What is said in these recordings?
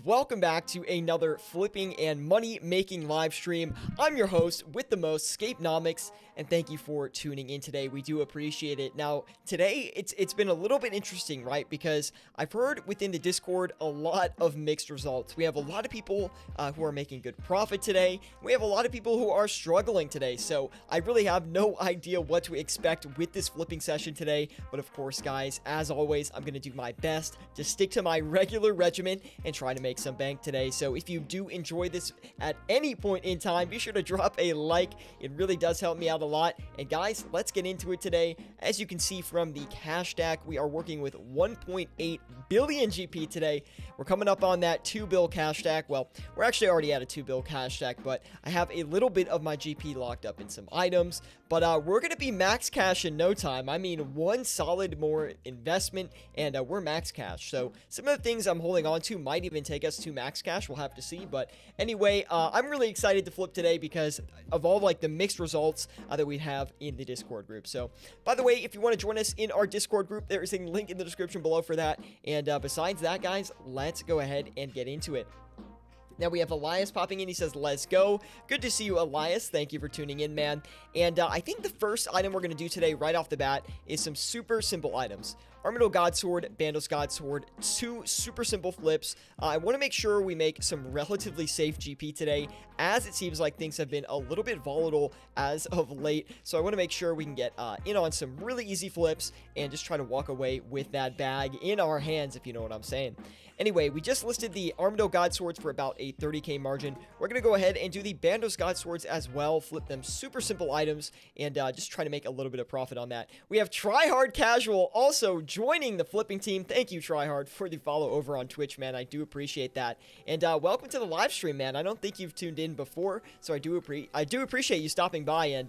Welcome back to another flipping and money making live stream. I'm your host with the most, Scapenomics, and thank you for tuning in today. We do appreciate it. Now, today it's been a little bit interesting, right? Because I've heard within the Discord a lot of mixed results. We have a lot of people who are making good profit today. We have a lot of people who are struggling today. So I really have no idea what to expect with this flipping session today. But of course, guys, as always, I'm going to do my best to stick to my regular regimen and try to make some bank today. So if you do enjoy this at any point in time, be sure to drop a like. It really does help me out a lot. And guys, let's get into it today. As you can see from the cash stack, we are working with 1.8 billion GP today. We're coming up on that 2 bill cash stack. Well, we're actually already at a 2 bill cash stack, but I have a little bit of my GP locked up in some items. But we're going to be max cash in no time. I mean, one solid more investment and we're max cash. So some of the things I'm holding on to might even take us to max cash. We'll have to see. But anyway, I'm really excited to flip today because of all like the mixed results that we have in the Discord group. So by the way, if you want to join us in our Discord group, there is a link in the description below for that. And besides that, guys, let's go ahead and get into it. Now we have Elias popping in. He says, let's go. Good to see you, Elias. Thank you for tuning in, man. And I think the first item we're going to do today right off the bat is some super simple items. Armageddon Godsword, Bandos Godsword, 2 super simple flips. I want to make sure we make some relatively safe GP today, as it seems like things have been a little bit volatile as of late. So I want to make sure we can get in on some really easy flips and just try to walk away with that bag in our hands, if you know what I'm saying. Anyway, we just listed the Armageddon Godswords for about a 30k margin. We're going to go ahead and do the Bandos Godswords as well, flip them super simple items, and just try to make a little bit of profit on that. We have Tryhard Casual also joining the flipping team. Thank you, Tryhard, for the follow over on Twitch, man. I do appreciate that. And welcome to the live stream, man. I don't think you've tuned in before, so I do appreciate you stopping by, and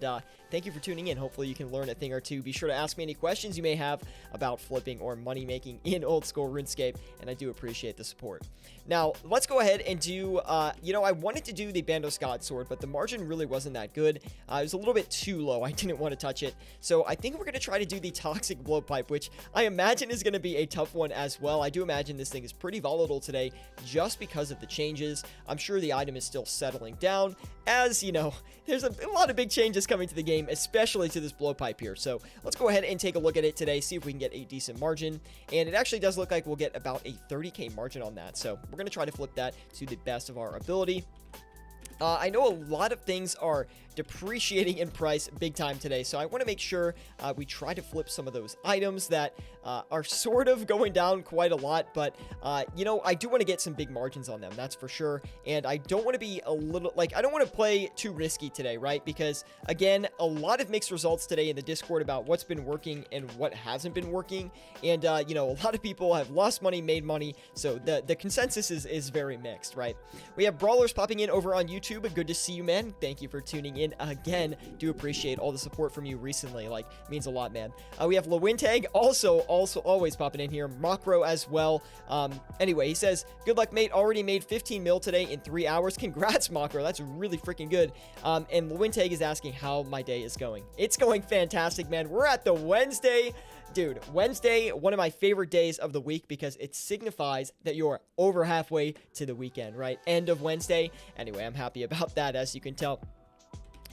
thank you for tuning in. Hopefully you can learn a thing or two. Be sure to ask me any questions you may have about flipping or money making in old school RuneScape, and I do appreciate the support. Now, let's go ahead and do, I wanted to do the Bandos Godsword, but the margin really wasn't that good. It was a little bit too low. I didn't want to touch it. So I think we're going to try to do the Toxic Blowpipe, which I imagine is going to be a tough one as well. I do imagine this thing is pretty volatile today just because of the changes. I'm sure the item is still settling down, as, you know, there's a lot of big changes coming to the game, especially to this Blowpipe here. So let's go ahead and take a look at it today, see if we can get a decent margin. And it actually does look like we'll get about a 30k margin on that. So we're going to try to flip that to the best of our ability. I know a lot of things are depreciating in price big time today, so I want to make sure we try to flip some of those items that are sort of going down quite a lot, but you know, I do want to get some big margins on them, that's for sure. And I don't want to be a little, like, I don't want to play too risky today, right? Because again, a lot of mixed results today in the Discord about what's been working and what hasn't been working. And you know, a lot of people have lost money, made money, so the consensus is very mixed, right? We have Brawlers popping in over on YouTube. Good to see you, man. Thank you for tuning in again. Do appreciate all the support from you recently. Like, means a lot, man. We have Lewintag also always popping in here. Macro as well. Anyway, he says, good luck, mate. Already made 15 mil today in 3 hours. Congrats, Macro. That's really freaking good. And Lewintag is asking how my day is going. It's going fantastic, man. We're at the Wednesday. Dude, Wednesday, one of my favorite days of the week because it signifies that you're over halfway to the weekend, right? End of Wednesday. Anyway, I'm happy about that, as you can tell.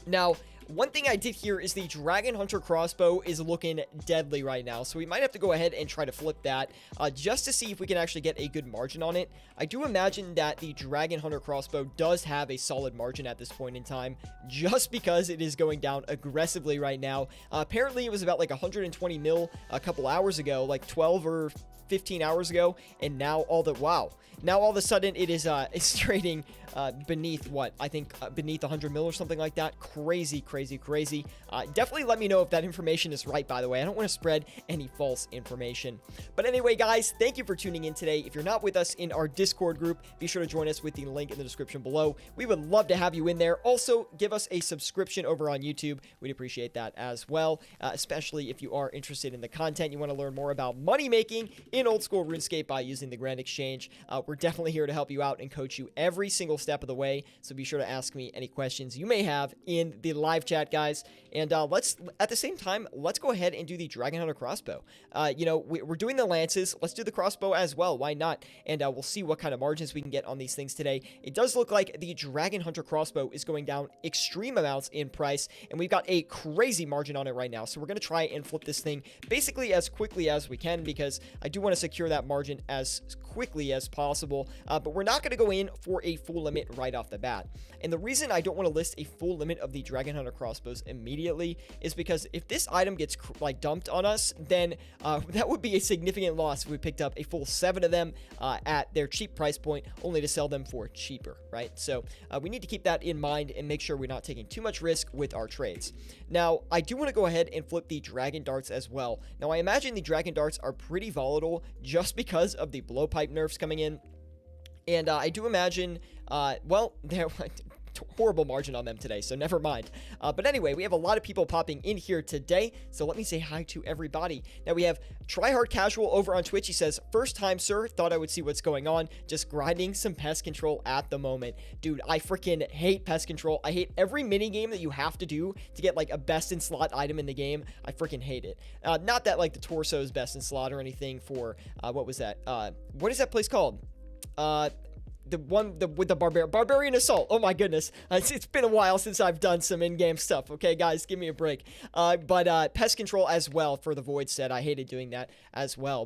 Now, one thing I did hear is the Dragon Hunter crossbow is looking deadly right now, so we might have to go ahead and try to flip that just to see if we can actually get a good margin on it. I do imagine that the Dragon Hunter crossbow does have a solid margin at this point in time, just because it is going down aggressively right now. Apparently, it was about like 120 mil a couple hours ago, like 12 or 15 hours ago, and now all of a sudden it is it's trading beneath what I think beneath 100 mil or something like that. Crazy. Definitely let me know if that information is right, by the way. I don't want to spread any false information. But anyway, guys, thank you for tuning in today. If you're not with us in our Discord group, be sure to join us with the link in the description below. We would love to have you in there. Also, give us a subscription over on YouTube. We'd appreciate that as well, especially if you are interested in the content. You want to learn more about money making in old school RuneScape by using the Grand Exchange. We're definitely here to help you out and coach you every single step of the way. So be sure to ask me any questions you may have in the live chat, guys. And let's, at the same time, let's go ahead and do the Dragon Hunter crossbow. We're doing the lances. Let's do the crossbow as well. Why not? And we'll see what kind of margins we can get on these things today. It does look like the Dragon Hunter crossbow is going down extreme amounts in price, and we've got a crazy margin on it right now. So we're going to try and flip this thing basically as quickly as we can, because I do want to secure that margin as quickly as possible. But we're not going to go in for a full limit right off the bat. And the reason I don't want to list a full limit of the Dragon Hunter crossbows immediately is because if this item gets dumped on us, then that would be a significant loss if we picked up a full 7 of them at their cheap price point, only to sell them for cheaper, right? So we need to keep that in mind and make sure we're not taking too much risk with our trades. Now, I do want to go ahead and flip the Dragon Darts as well. Now, I imagine the Dragon Darts are pretty volatile just because of the blowpipe nerfs coming in. And I do imagine, well, they're horrible margin on them today, so never mind. But anyway, we have a lot of people popping in here today, so let me say hi to everybody. Now we have Tryhard Casual over on Twitch. He says, first time, sir, thought I would see what's going on, just grinding some pest control at the moment. Dude, I freaking hate pest control. I hate every mini game that you have to do to get like a best in slot item in the game. I freaking hate it. Not that like the torso is best in slot or anything for, what was that? What is that place called? The one with the Barbarian Assault. Oh my goodness. It's been a while since I've done some in-game stuff. Okay, guys, give me a break. But Pest Control as well for the Void set. I hated doing that as well,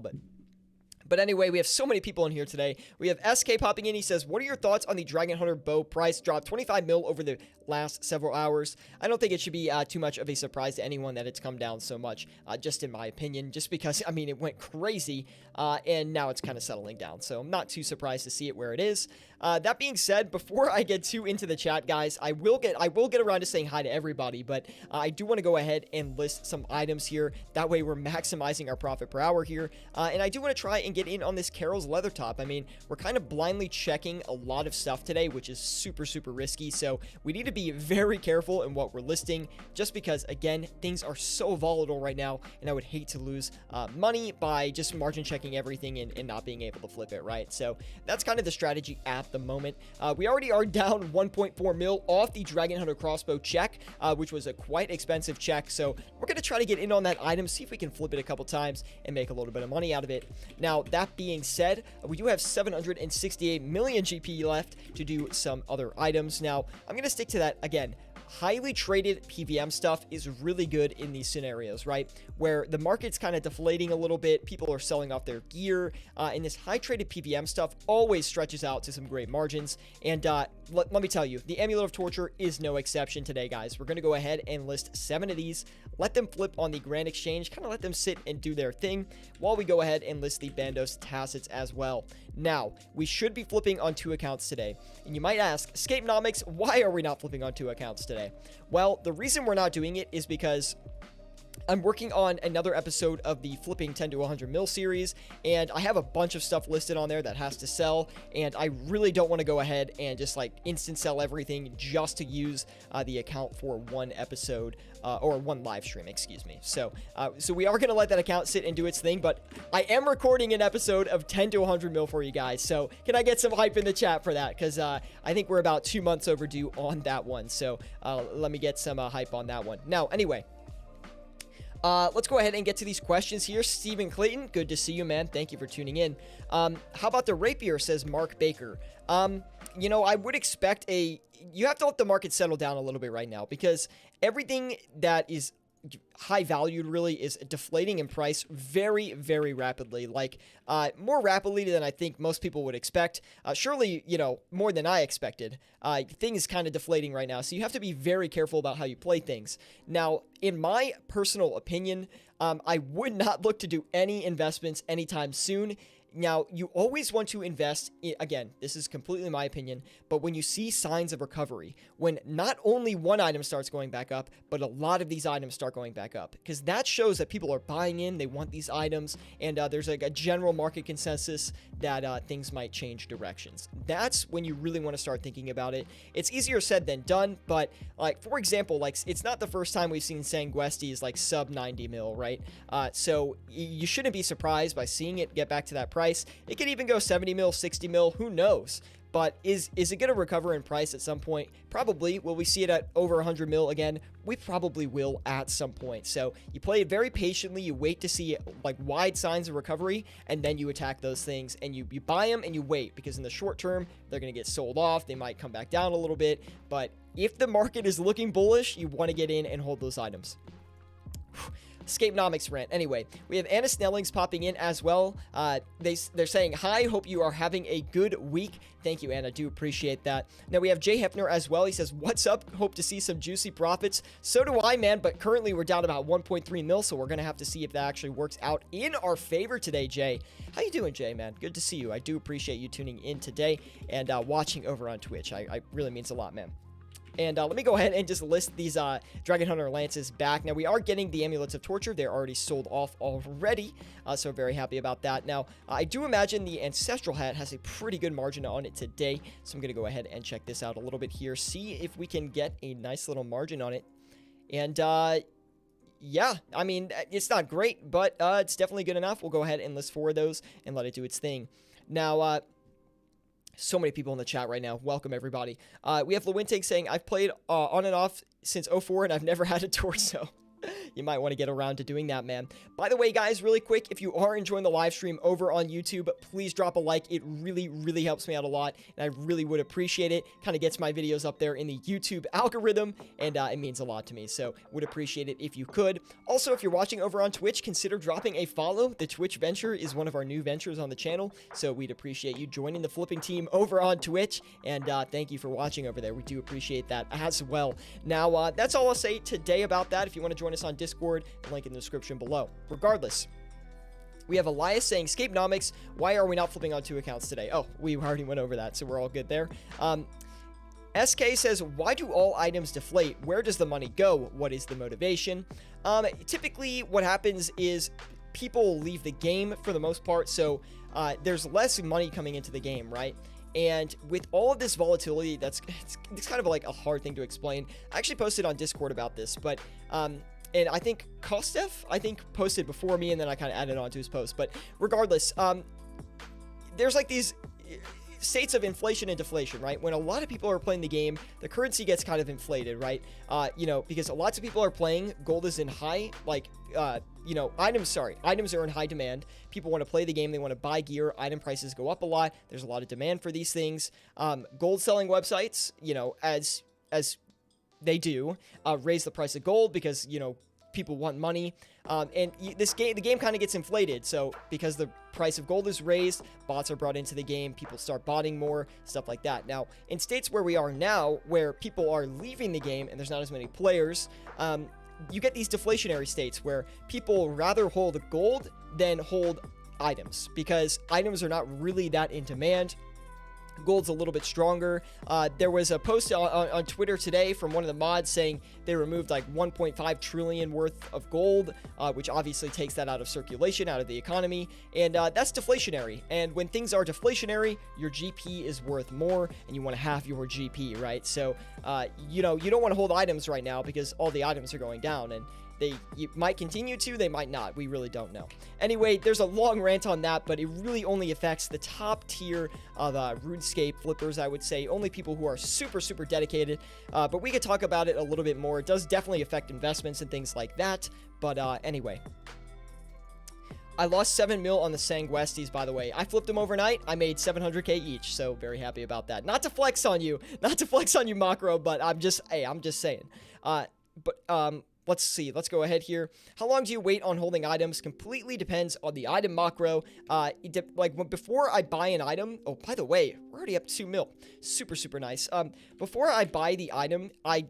But anyway, we have so many people in here today. We have SK popping in. He says, what are your thoughts on the Dragon Hunter bow price drop 25 mil over the last several hours? I don't think it should be too much of a surprise to anyone that it's come down so much, just in my opinion, just because, I mean, it went crazy, and now it's kind of settling down. So I'm not too surprised to see it where it is. That being said, before I get too into the chat, guys, I will get around to saying hi to everybody, but I do want to go ahead and list some items here. That way we're maximizing our profit per hour here. And I do want to try and get in on this Carol's leather top. I mean, we're kind of blindly checking a lot of stuff today, which is super, super risky. So we need to be very careful in what we're listing, just because, again, things are so volatile right now, and I would hate to lose money by just margin checking everything and not being able to flip it, right? So that's kind of the strategy at the moment. We already are down 1.4 mil off the Dragon Hunter crossbow check, which was a quite expensive check. So we're going to try to get in on that item, see if we can flip it a couple times and make a little bit of money out of it. Now, that being said, we do have 768 million GP left to do some other items. Now, I'm going to stick to that again. Highly traded PVM stuff is really good in these scenarios, right? Where the market's kind of deflating a little bit, people are selling off their gear, and this high traded PVM stuff always stretches out to some great margins. And let me tell you, the Amulet of Torture is no exception today, guys. We're going to go ahead and list 7 of these, let them flip on the Grand Exchange, kind of let them sit and do their thing, while we go ahead and list the Bandos Tacits as well. Now, we should be flipping on 2 accounts today. And you might ask, Scapenomics, why are we not flipping on 2 accounts today? Well, the reason we're not doing it is because I'm working on another episode of the Flipping 10 to 100 mil series, and I have a bunch of stuff listed on there that has to sell, and I really don't want to go ahead and just like instant sell everything just to use the account for one episode or one live stream, excuse me. So we are going to let that account sit and do its thing, but I am recording an episode of 10 to 100 mil for you guys. So can I get some hype in the chat for that? Because I think we're about 2 months overdue on that one. So let me get some hype on that one. Now, anyway. Let's go ahead and get to these questions here. Stephen Clayton, good to see you, man. Thank you for tuning in. How about the rapier, says Mark Baker. You know, I would expect you have to let the market settle down a little bit right now, because everything that is high valued really is deflating in price very, very rapidly, like more rapidly than I think most people would expect. Surely, you know, more than I expected. Things kind of deflating right now, so you have to be very careful about how you play things. Now, in my personal opinion, I would not look to do any investments anytime soon. Now, you always want to invest in, again, this is completely my opinion, but when you see signs of recovery, when not only one item starts going back up, but a lot of these items start going back up, because that shows that people are buying in, they want these items, and there's like a general market consensus that things might change directions. That's when you really want to start thinking about it. It's easier said than done, but like, for example, like it's not the first time we've seen Sanguesti is like sub 90 mil, right? So you shouldn't be surprised by seeing it get back to that price. It could even go 70 mil, 60 mil, who knows? but is it going to recover in price at some point? Probably. Will we see it at over 100 mil again? We probably will at some point. So you play it very patiently, you wait to see like wide signs of recovery, and then you attack those things, and you buy them and you wait, because in the short term they're going to get sold off, they might come back down a little bit, but if the market is looking bullish, you want to get in and hold those items. Scapenomics rant. Anyway, we have Anna Snellings popping in as well. They're saying, hi, hope you are having a good week. Thank you, Anna. Do appreciate that. Now we have Jay Hefner as well. He says, what's up? Hope to see some juicy profits. So do I, man, but currently we're down about 1.3 mil, so we're going to have to see if that actually works out in our favor today, Jay. How you doing, Jay, man? Good to see you. I do appreciate you tuning in today and watching over on Twitch. I really means a lot, man. And let me go ahead and just list these Dragon Hunter Lances back. Now, we are getting the Amulets of Torture. They're already sold off already, so very happy about that. Now, I do imagine the Ancestral Hat has a pretty good margin on it today, so I'm going to go ahead and check this out a little bit here, see if we can get a nice little margin on it. And, yeah, I mean, it's not great, but it's definitely good enough. We'll go ahead and list 4 of those and let it do its thing. Now, so many people in the chat right now. Welcome, everybody. We have Lewintig saying, I've played on and off since 04 and I've never had a torso. You might want to get around to doing that, man. By the way, guys, really quick, if you are enjoying the live stream over on YouTube, please drop a like. It really, really helps me out a lot, and I really would appreciate it. Kind of gets my videos up there in the YouTube algorithm, and it means a lot to me, so would appreciate it if you could. Also, if you're watching over on Twitch, consider dropping a follow. The Twitch venture is one of our new ventures on the channel, so we'd appreciate you joining the flipping team over on Twitch, and thank you for watching over there. We do appreciate that as well. Now, that's all I'll say today about that. If you want to join us on Discord, the link in the description below. Regardless, we have Elias saying, Scapenomics, why are we not flipping on 2 accounts today? Oh, we already went over that, so we're all good there. SK says, why do all items deflate? Where does the money go? What is the motivation? Typically, what happens is people leave the game for the most part, so there's less money coming into the game, right? And with all of this volatility, it's kind of like a hard thing to explain. I actually posted on Discord about this, but and I think Kostev, posted before me, and then I kind of added on to his post. But regardless, there's like these states of inflation and deflation, right? When a lot of people are playing the game, the currency gets kind of inflated, right? You know, because lots of people are playing, gold is in high, like, you know, items are in high demand. People want to play the game, they want to buy gear, item prices go up a lot, there's a lot of demand for these things. Gold selling websites, you know, as they do, raise the price of gold because, you know, people want money, and the game kind of gets inflated. So because the price of gold is raised, bots are brought into the game, people start botting more, stuff like that. Now, in states where we are now, where people are leaving the game and there's not as many players, you get these deflationary states where people rather hold gold than hold items, because items are not really that in demand. Gold's a little bit stronger. There was a post on Twitter today from one of the mods saying they removed like 1.5 trillion worth of gold, which obviously takes that out of circulation, out of the economy, and that's deflationary. And when things are deflationary, your GP is worth more, and you want to have your GP, right? So, you know, you don't want to hold items right now because all the items are going down, and you might continue to, they might not. We really don't know. Anyway, there's a long rant on that, but it really only affects the top tier of RuneScape flippers, I would say. Only people who are super, super dedicated. But we could talk about it a little bit more. It does definitely affect investments and things like that. But anyway. I lost 7 mil on the Sanguesties, by the way. I flipped them overnight. I made 700k each, so very happy about that. Not to flex on you, Macro, but I'm just saying. Let's see. Let's go ahead here. How long do you wait on holding items? Completely depends on the item macro. Before I buy an item. Oh, by the way, we're already up 2 mil. Super, super nice. Before I buy the item, I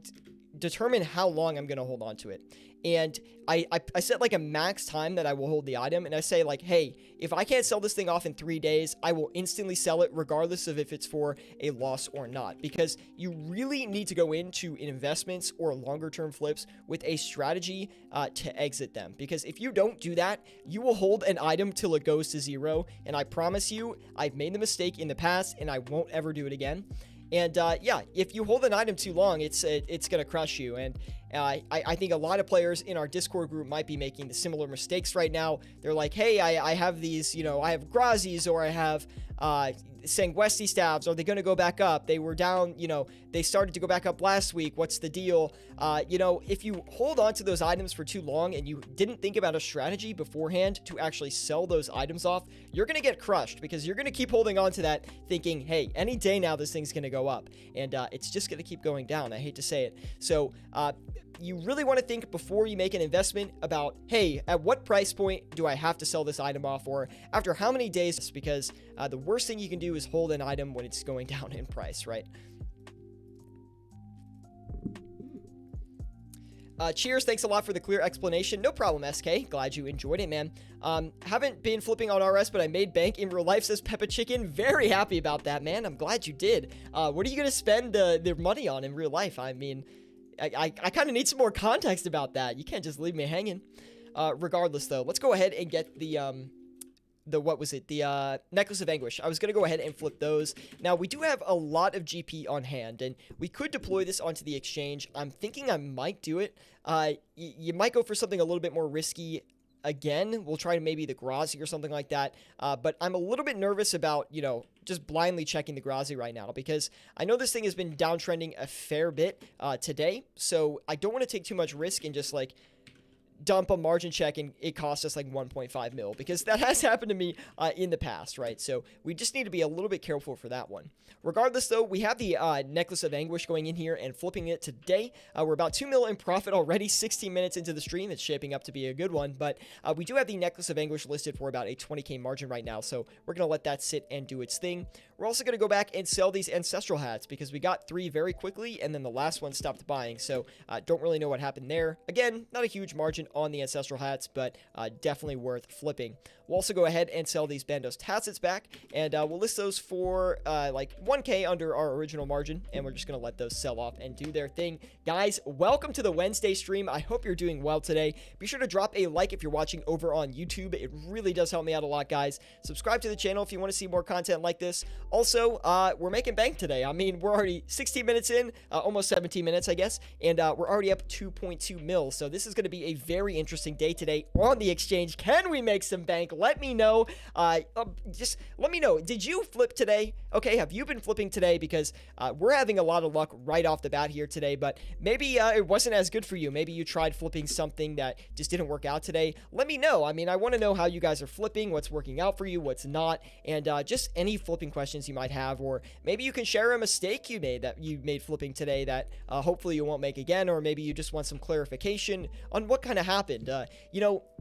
determine how long I'm going to hold on to it. And I set like a max time that I will hold the item, and I say like, hey, if I can't sell this thing off in 3 days, I will instantly sell it regardless of if it's for a loss or not, because you really need to go into investments or longer term flips with a strategy to exit them, because if you don't do that, you will hold an item till it goes to 0, and I promise you, I've made the mistake in the past and I won't ever do it again. And yeah, if you hold an item too long, it's gonna crush you. And I think a lot of players in our Discord group might be making the similar mistakes right now. They're like, hey, I have these, I have Grazis, or I have Sanguesti stabs. Are they going to go back up? They were down, they started to go back up last week. What's the deal? If you hold on to those items for too long and you didn't think about a strategy beforehand to actually sell those items off, you're going to get crushed, because you're going to keep holding on to that thinking, hey, any day now this thing's going to go up, and it's just going to keep going down. I hate to say it. So you really want to think before you make an investment about, hey, at what price point do I have to sell this item off, or after how many days, because the worst thing you can do is hold an item when it's going down in price, right? Cheers, thanks a lot for the clear explanation. No problem, SK. Glad you enjoyed it, man. Haven't been flipping on RS, but I made bank in real life, says Peppa Chicken. Very happy about that, man. I'm glad you did. What are you going to spend the money on in real life? I mean, I kind of need some more context about that. You can't just leave me hanging. Regardless, though, let's go ahead and get the what was it? The Necklace of Anguish. I was going to go ahead and flip those. Now, we do have a lot of GP on hand, and we could deploy this onto the exchange. I'm thinking I might do it. You might go for something a little bit more risky. Again, we'll try maybe the Grazi or something like that. But I'm a little bit nervous about, just blindly checking the Grazi right now, because I know this thing has been downtrending a fair bit today. So I don't want to take too much risk and just dump a margin check and it costs us 1.5 mil, because that has happened to me in the past, right? So we just need to be a little bit careful for that one. Regardless, though, we have the Necklace of Anguish going in here and flipping it today. We're about 2 mil in profit already, 16 minutes into the stream. It's shaping up to be a good one, but we do have the Necklace of Anguish listed for about a 20k margin right now, so we're going to let that sit and do its thing. We're also going to go back and sell these Ancestral hats, because we got 3 very quickly, and then the last one stopped buying, so don't really know what happened there. Again, not a huge margin on the Ancestral hats, but definitely worth flipping. We'll also go ahead and sell these Bandos Tassets back, and we'll list those for 1k under our original margin, and we're just going to let those sell off and do their thing. Guys, welcome to the Wednesday stream. I hope you're doing well today. Be sure to drop a like if you're watching over on YouTube. It really does help me out a lot, guys. Subscribe to the channel if you want to see more content like this. Also, we're making bank today. I mean, we're already 16 minutes in, almost 17 minutes, I guess, and we're already up 2.2 mil, so this is going to be a very interesting day today on the exchange. Can we make some bank? Let me know. Just let me know. Did you flip today? Okay, have you been flipping today? Because we're having a lot of luck right off the bat here today, but maybe it wasn't as good for you. Maybe you tried flipping something that just didn't work out today. Let me know. I mean, I want to know how you guys are flipping, what's working out for you, what's not, and just any flipping questions you might have, or maybe you can share a mistake you made flipping today that hopefully you won't make again, or maybe you just want some clarification on what kind of happened.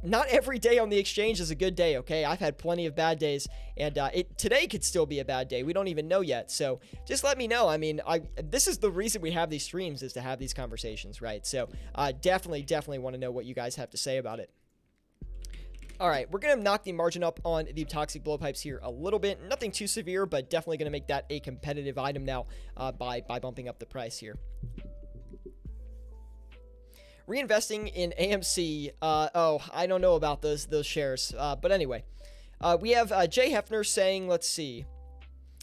Not every day on the exchange is a good day, okay? I've had plenty of bad days, and today could still be a bad day. We don't even know yet, so just let me know. I mean, this is the reason we have these streams, is to have these conversations, right? So definitely want to know what you guys have to say about it. All right, we're going to knock the margin up on the Toxic Blowpipes here a little bit. Nothing too severe, but definitely going to make that a competitive item now by bumping up the price here. Reinvesting in AMC. I don't know about those shares. But anyway, we have Jay Hefner saying, let's see.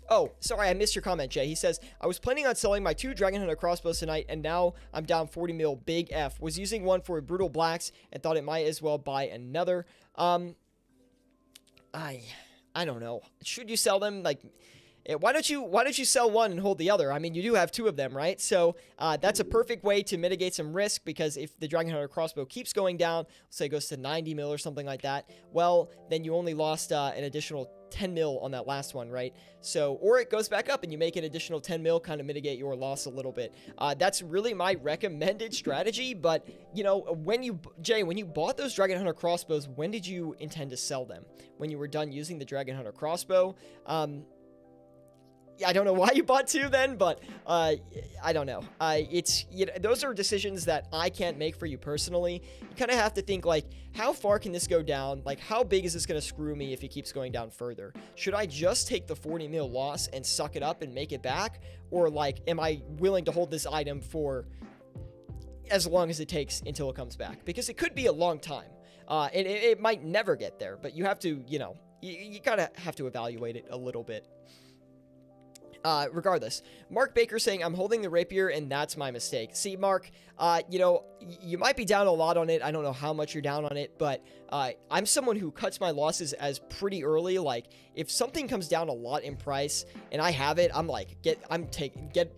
Oh, sorry, I missed your comment, Jay. He says, I was planning on selling my 2 Dragon Hunter crossbows tonight, and now I'm down 40 mil. Big F. Was using one for Brutal Blacks and thought it might as well buy another. I don't know. Should you sell them? Why don't you sell one and hold the other? I mean, you do have 2 of them, right? So that's a perfect way to mitigate some risk, because if the Dragon Hunter crossbow keeps going down, let's say it goes to 90 mil or something like that, well, then you only lost an additional 10 mil on that last one, right? So, or it goes back up and you make an additional 10 mil, kind of mitigate your loss a little bit. That's really my recommended strategy. But, when you bought those Dragon Hunter crossbows, when did you intend to sell them? When you were done using the Dragon Hunter crossbow? I don't know why you bought 2 then, but I don't know. Those are decisions that I can't make for you personally. You kind of have to think, how far can this go down? How big is this going to screw me if it keeps going down further? Should I just take the 40 mil loss and suck it up and make it back? Or am I willing to hold this item for as long as it takes until it comes back? Because it could be a long time. It might never get there, but you have to, you kind of have to evaluate it a little bit. Regardless, Mark Baker saying, I'm holding the rapier and that's my mistake. See, Mark, you know, you might be down a lot on it. I don't know how much you're down on it, but I'm someone who cuts my losses as pretty early. Like, if something comes down a lot in price and I have it, I'm like, get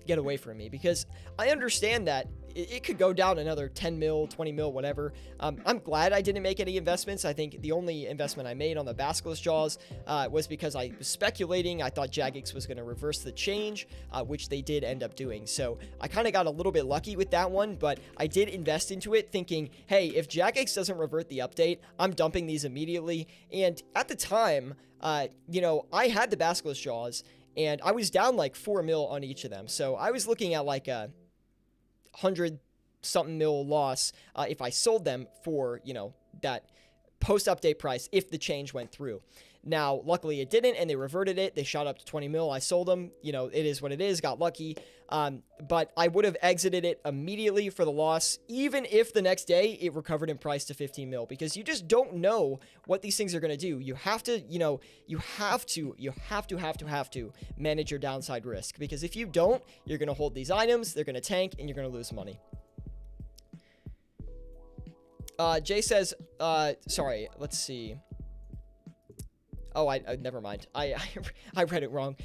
away from me, because I understand that it could go down another 10 mil, 20 mil, whatever. I'm glad I didn't make any investments. I think the only investment I made on the Basilisk Jaws was because I was speculating. I thought Jagex was going to reverse the change, which they did end up doing. So I kind of got a little bit lucky with that one, but I did invest into it thinking, hey, if Jagex doesn't revert the update, I'm dumping these immediately. And at the time, you know, I had the Basilisk Jaws and I was down like 4 mil on each of them. So I was looking at like a 100 something mil loss if I sold them for, you know, that post-update price if the change went through. Now, luckily it didn't, and they reverted it. They shot up to 20 mil. I sold them. You know, it is what it is. Got lucky. But I would have exited it immediately for the loss, even if the next day it recovered in price to 15 mil, because you just don't know what these things are going to do. You have to, you know, you have to manage your downside risk, because if you don't, you're going to hold these items, they're going to tank, and you're going to lose money. Jay says, sorry, let's see. Oh, I never mind. I read it wrong.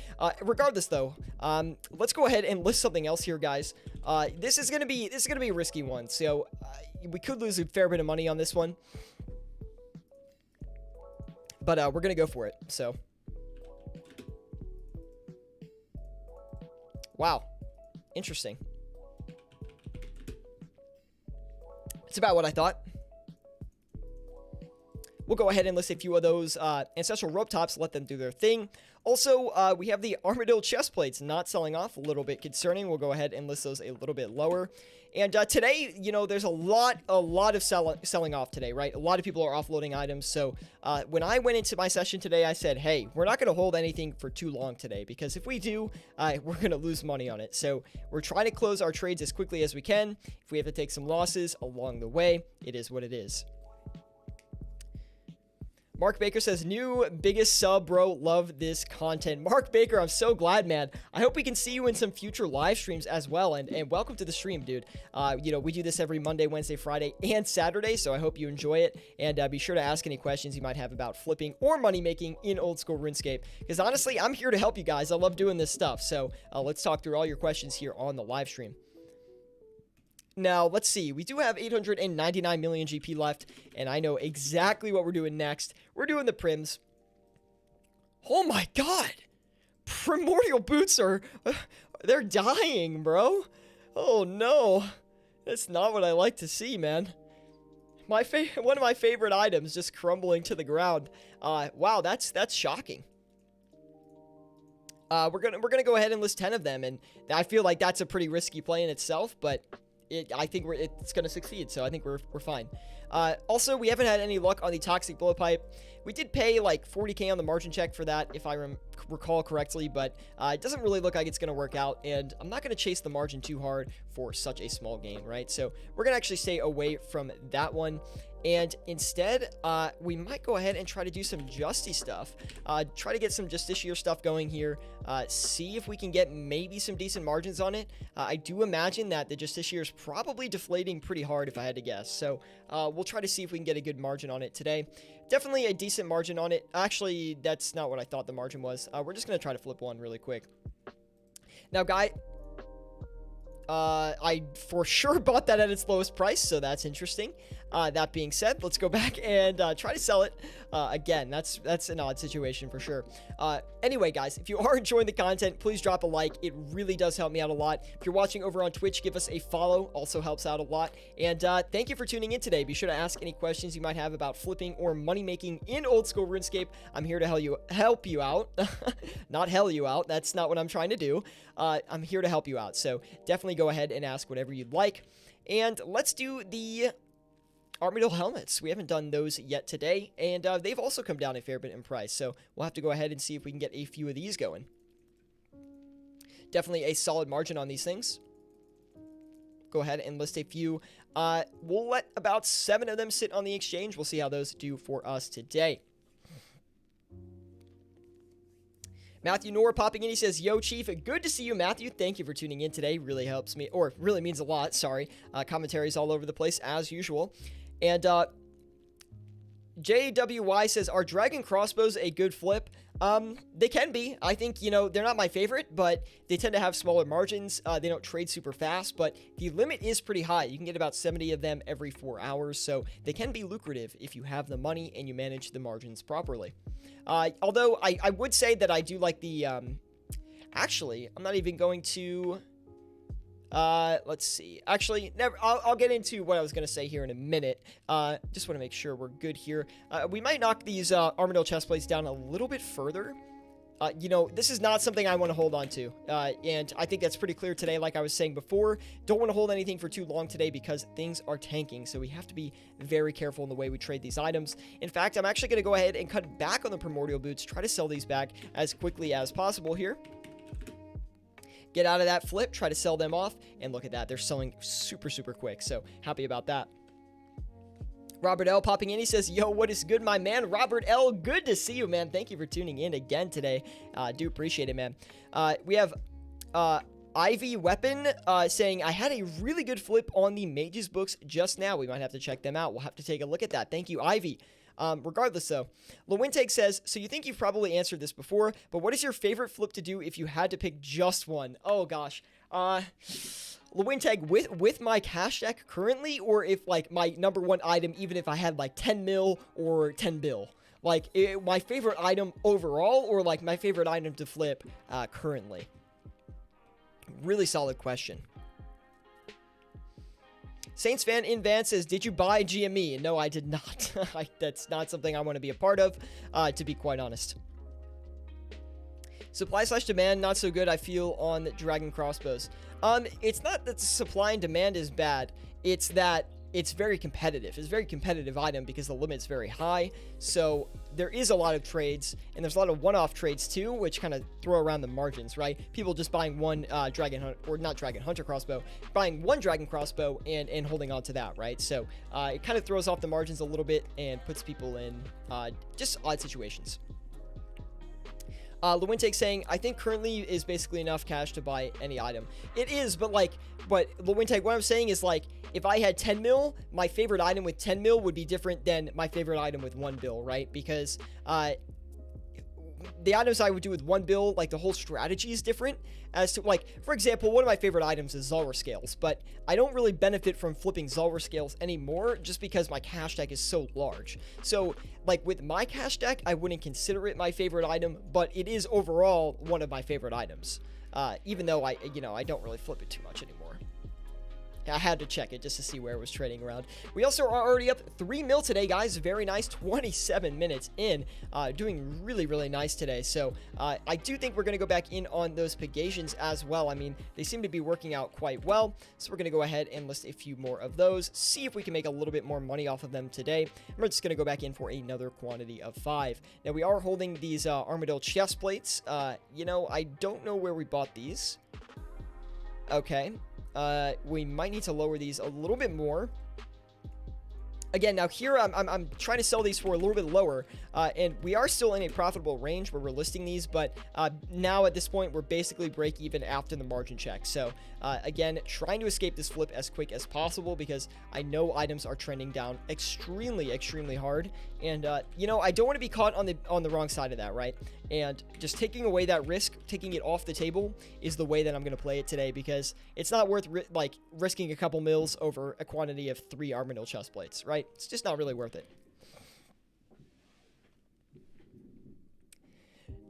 Regardless, though, let's go ahead and list something else here, guys. This is gonna be a risky one, so we could lose a fair bit of money on this one, but we're gonna go for it. So, wow, interesting. It's about what I thought. We'll go ahead and list a few of those ancestral rope tops, let them do their thing. Also, we have the armadillo chest plates not selling off, a little bit concerning. We'll go ahead and list those a little bit lower. And today, you know, there's a lot of selling off today, right? A lot of people are offloading items. So when I went into my session today, I said, hey, we're not going to hold anything for too long today, because if we do, we're going to lose money on it. So we're trying to close our trades as quickly as we can. If we have to take some losses along the way, it is what it is. Mark Baker says, new biggest sub, bro. Love this content. Mark Baker, I'm so glad, man. I hope we can see you in some future live streams as well. And welcome to the stream, dude. You know, we do this every Monday, Wednesday, Friday, and Saturday. So I hope you enjoy it. And be sure to ask any questions you might have about flipping or money making in old school RuneScape. Because honestly, I'm here to help you guys. I love doing this stuff. So let's talk through all your questions here on the live stream. Now, let's see. We do have 899 million GP left, and I know exactly what we're doing next. We're doing the prims. Oh my god! Primordial boots are... they're dying, bro. Oh no. That's not what I like to see, man. One of my favorite items just crumbling to the ground. Wow, that's shocking. We're gonna go ahead and list 10 of them, and I feel like that's a pretty risky play in itself, but... I think it's going to succeed, so I think we're fine. Also, we haven't had any luck on the Toxic Blowpipe. We did pay like 40k on the margin check for that, if I recall correctly, but it doesn't really look like it's going to work out, and I'm not going to chase the margin too hard for such a small game, right? So we're going to actually stay away from that one. And instead, we might go ahead and try to do some Justy stuff. Try to get some Justiciar stuff going here. See if we can get maybe some decent margins on it. I do imagine that the Justiciar is probably deflating pretty hard if I had to guess. So we'll try to see if we can get a good margin on it today. Definitely a decent margin on it. Actually, that's not what I thought the margin was. We're just going to try to flip one really quick. Now, guy... I for sure bought that at its lowest price, so that's interesting. That being said, let's go back and try to sell it. Again, that's an odd situation for sure. Anyway, guys, if you are enjoying the content, please drop a like. It really does help me out a lot. If you're watching over on Twitch, give us a follow. Also helps out a lot. And thank you for tuning in today. Be sure to ask any questions you might have about flipping or money making in old school RuneScape. I'm here to help you out. Not hell you out. That's not what I'm trying to do. I'm here to help you out. So definitely go ahead and ask whatever you'd like. And let's do the Armadillo helmets. We haven't done those yet today, and they've also come down a fair bit in price, so we'll have to go ahead and see if we can get a few of these going. Definitely a solid margin on these things. Go ahead and list a few. We'll let about 7 of them sit on the exchange. We'll see how those do for us today. Matthew Noor popping in. He says, yo, Chief, good to see you, Matthew. Thank you for tuning in today. Really helps me, or really means a lot. Sorry. Commentaries all over the place as usual. And JWY says, are dragon crossbows a good flip? They can be. I think, they're not my favorite, but they tend to have smaller margins. They don't trade super fast, but the limit is pretty high. You can get about 70 of them every 4 hours, so they can be lucrative if you have the money and you manage the margins properly. Although I would say that I do like the, actually, I'm not even going to, let's see. Actually, I'll get into what I was going to say here in a minute. Just want to make sure we're good here. We might knock these, Armadillo chest plates down a little bit further. This is not something I want to hold on to. And I think that's pretty clear today. Like I was saying before, don't want to hold anything for too long today because things are tanking. So we have to be very careful in the way we trade these items. In fact, I'm actually going to go ahead and cut back on the primordial boots, try to sell these back as quickly as possible here. Get out of that flip, try to sell them off, and look at that. They're selling super, super quick, so happy about that. Robert L. popping in. He says, yo, what is good, my man? Robert L., good to see you, man. Thank you for tuning in again today. Do appreciate it, man. We have Ivy Weapon saying, I had a really good flip on the Mage's books just now. We might have to check them out. We'll have to take a look at that. Thank you, Ivy. Regardless, though, Lewintake says, so you think you've probably answered this before, but what is your favorite flip to do if you had to pick just one? Oh, gosh. Lewintake, with my cash deck currently, or if, like, my number one item, even if I had, like, 10 mil or 10 bill? Like, my favorite item overall, or, like, my favorite item to flip currently? Really solid question. Saints fan in Van says, did you buy GME? No, I did not. That's not something I want to be a part of, to be quite honest. Supply/demand, not so good, I feel, on dragon crossbows. It's not that the supply and demand is bad. It's that it's very competitive. It's a very competitive item because the limit's very high. So there is a lot of trades, and there's a lot of one-off trades too, which kind of throw around the margins, right? People just buying one hunter crossbow, buying one dragon crossbow and holding on to that, right? So it kind of throws off the margins a little bit and puts people in just odd situations. Lewintake saying, I think currently is basically enough cash to buy any item. It is, but Lewintake, what I'm saying is, like, if I had 10 mil, my favorite item with 10 mil would be different than my favorite item with 1 bill, right? Because, the items I would do with 1 bill, like, the whole strategy is different. As to, like, for example, one of my favorite items is Zulrah Scales, but I don't really benefit from flipping Zulrah Scales anymore just because my cash deck is so large. So, like, with my cash deck, I wouldn't consider it my favorite item, but it is overall one of my favorite items. Even though I don't really flip it too much anymore. I had to check it just to see where it was trading around. We also are already up 3 mil today, guys. Very nice. 27 minutes in. Doing really, really nice today. So I do think we're going to go back in on those Pegasions as well. I mean, they seem to be working out quite well. So we're going to go ahead and list a few more of those. See if we can make a little bit more money off of them today. And we're just going to go back in for another quantity of 5. Now, we are holding these Armadillo chest plates. I don't know where we bought these. Okay. We might need to lower these a little bit more. Again, now here I'm trying to sell these for a little bit lower, and we are still in a profitable range where we're listing these, but now at this point we're basically break even after the margin check. So again, trying to escape this flip as quick as possible because I know items are trending down extremely, extremely hard, and I don't want to be caught on the wrong side of that, right? And just taking away that risk, taking it off the table is the way that I'm going to play it today because it's not worth risking a couple mils over a quantity of 3 Armadillo chest plates, right? It's just not really worth it.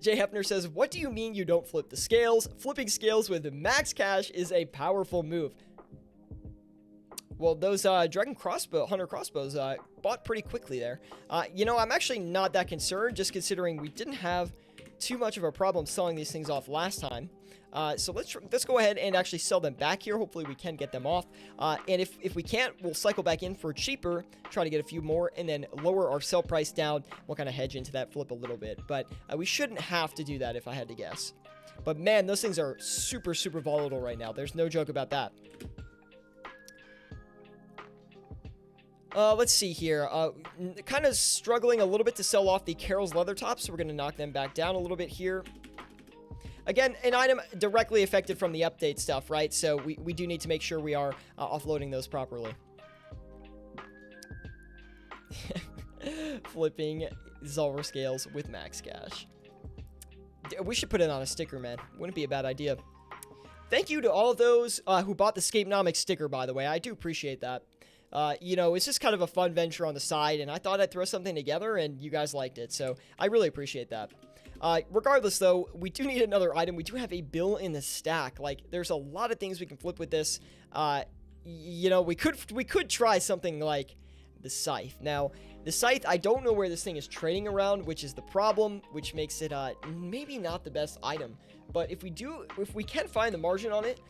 Jay Hefner says, what do you mean you don't flip the scales? Flipping scales with max cash is a powerful move. Well, those hunter crossbows bought pretty quickly there. I'm actually not that concerned, just considering we didn't have too much of a problem selling these things off last time. So let's go ahead and actually sell them back here. Hopefully we can get them off. And if we can't, we'll cycle back in for cheaper, try to get a few more, and then lower our sell price down. We'll kind of hedge into that flip a little bit. But we shouldn't have to do that if I had to guess. But man, those things are super, super volatile right now. There's no joke about that. Let's see here. Kind of struggling a little bit to sell off the Carol's leather tops, so we're going to knock them back down a little bit here. again, an item directly affected from the update stuff, right? So we do need to make sure we are offloading those properly. Flipping Zulrah scales with max cash. We should put it on a sticker, man. Wouldn't be a bad idea. Thank you to all of those who bought the Scapenomics sticker, by the way. I do appreciate that. You know, it's just kind of a fun venture on the side, and I thought I'd throw something together, and you guys liked it, so I really appreciate that. Regardless, though, we do need another item. We do have a bill in the stack. Like, there's a lot of things we can flip with this. You know, we could try something like the Scythe. Now, the Scythe, I don't know where this thing is trading around, which is the problem, which makes it maybe not the best item. But if we can find the margin on it,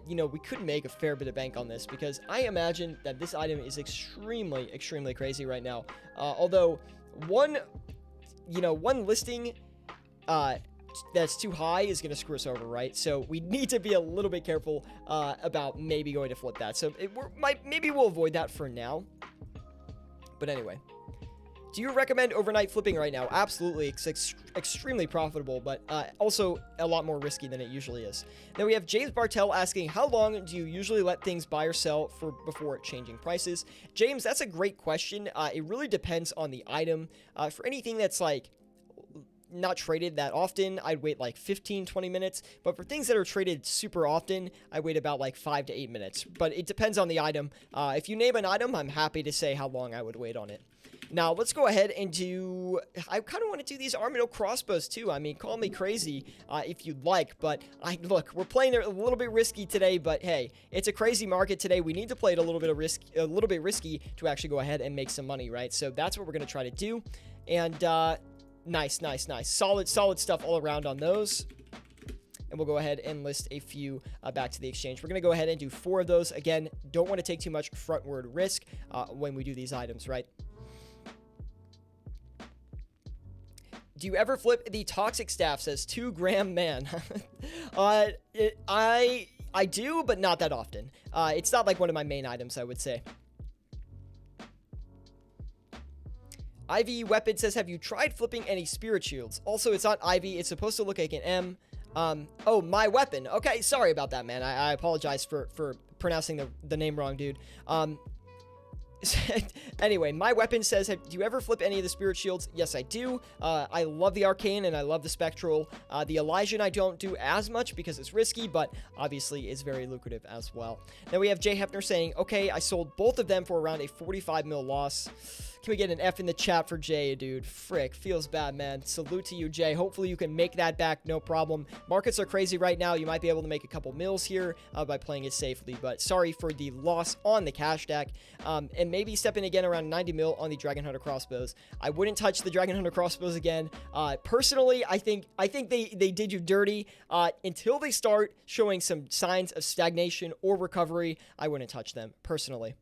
you know, we could make a fair bit of bank on this, because I imagine that this item is extremely, extremely crazy right now. Although one listing that's too high is going to screw us over, right? So we need to be a little bit careful about maybe going to flip that. So maybe we'll avoid that for now. But anyway, do you recommend overnight flipping right now? Absolutely. It's extremely profitable, but also a lot more risky than it usually is. Then we have James Bartell asking, how long do you usually let things buy or sell before changing prices? James, that's a great question. It really depends on the item. For anything that's like not traded that often, I'd wait like 15-20 minutes, but for things that are traded super often, I wait about like 5 to 8 minutes, but it depends on the item. If you name an item, I'm happy to say how long I would wait on it. Now, let's go ahead and do... I kind of want to do these Armadillo crossbows, too. I mean, call me crazy if you'd like, but look, we're playing it a little bit risky today, but hey, it's a crazy market today. We need to play it a little bit risky to actually go ahead and make some money, right? So that's what we're going to try to do, and nice. Solid stuff all around on those. And we'll go ahead and list a few back to the exchange. We're going to go ahead and do 4 of those. Again, don't want to take too much frontward risk when we do these items, right? Do you ever flip the toxic staff, says 2 gram man? I do, but not that often. It's not like one of my main items, I would say. Ivy Weapon says, have you tried flipping any spirit shields? Also, it's not Ivy. It's supposed to look like an M. Oh, my weapon. Okay, sorry about that, man. I apologize for pronouncing the name wrong, dude. Anyway, my weapon says, do you ever flip any of the spirit shields? Yes, I do. I love the arcane and I love the spectral. The Elysian I don't do as much because it's risky, but obviously is very lucrative as well. Then we have Jay Hefner saying, okay, I sold both of them for around a 45 mil loss. Can we get an F in the chat for Jay, dude? Frick, feels bad, man. Salute to you, Jay. Hopefully you can make that back, no problem. Markets are crazy right now. You might be able to make a couple mils here by playing it safely, but sorry for the loss on the cash stack. And maybe step in again around 90 mil on the Dragon Hunter crossbows. I wouldn't touch the Dragon Hunter crossbows again. Personally, I think they did you dirty. Until they start showing some signs of stagnation or recovery, I wouldn't touch them, personally.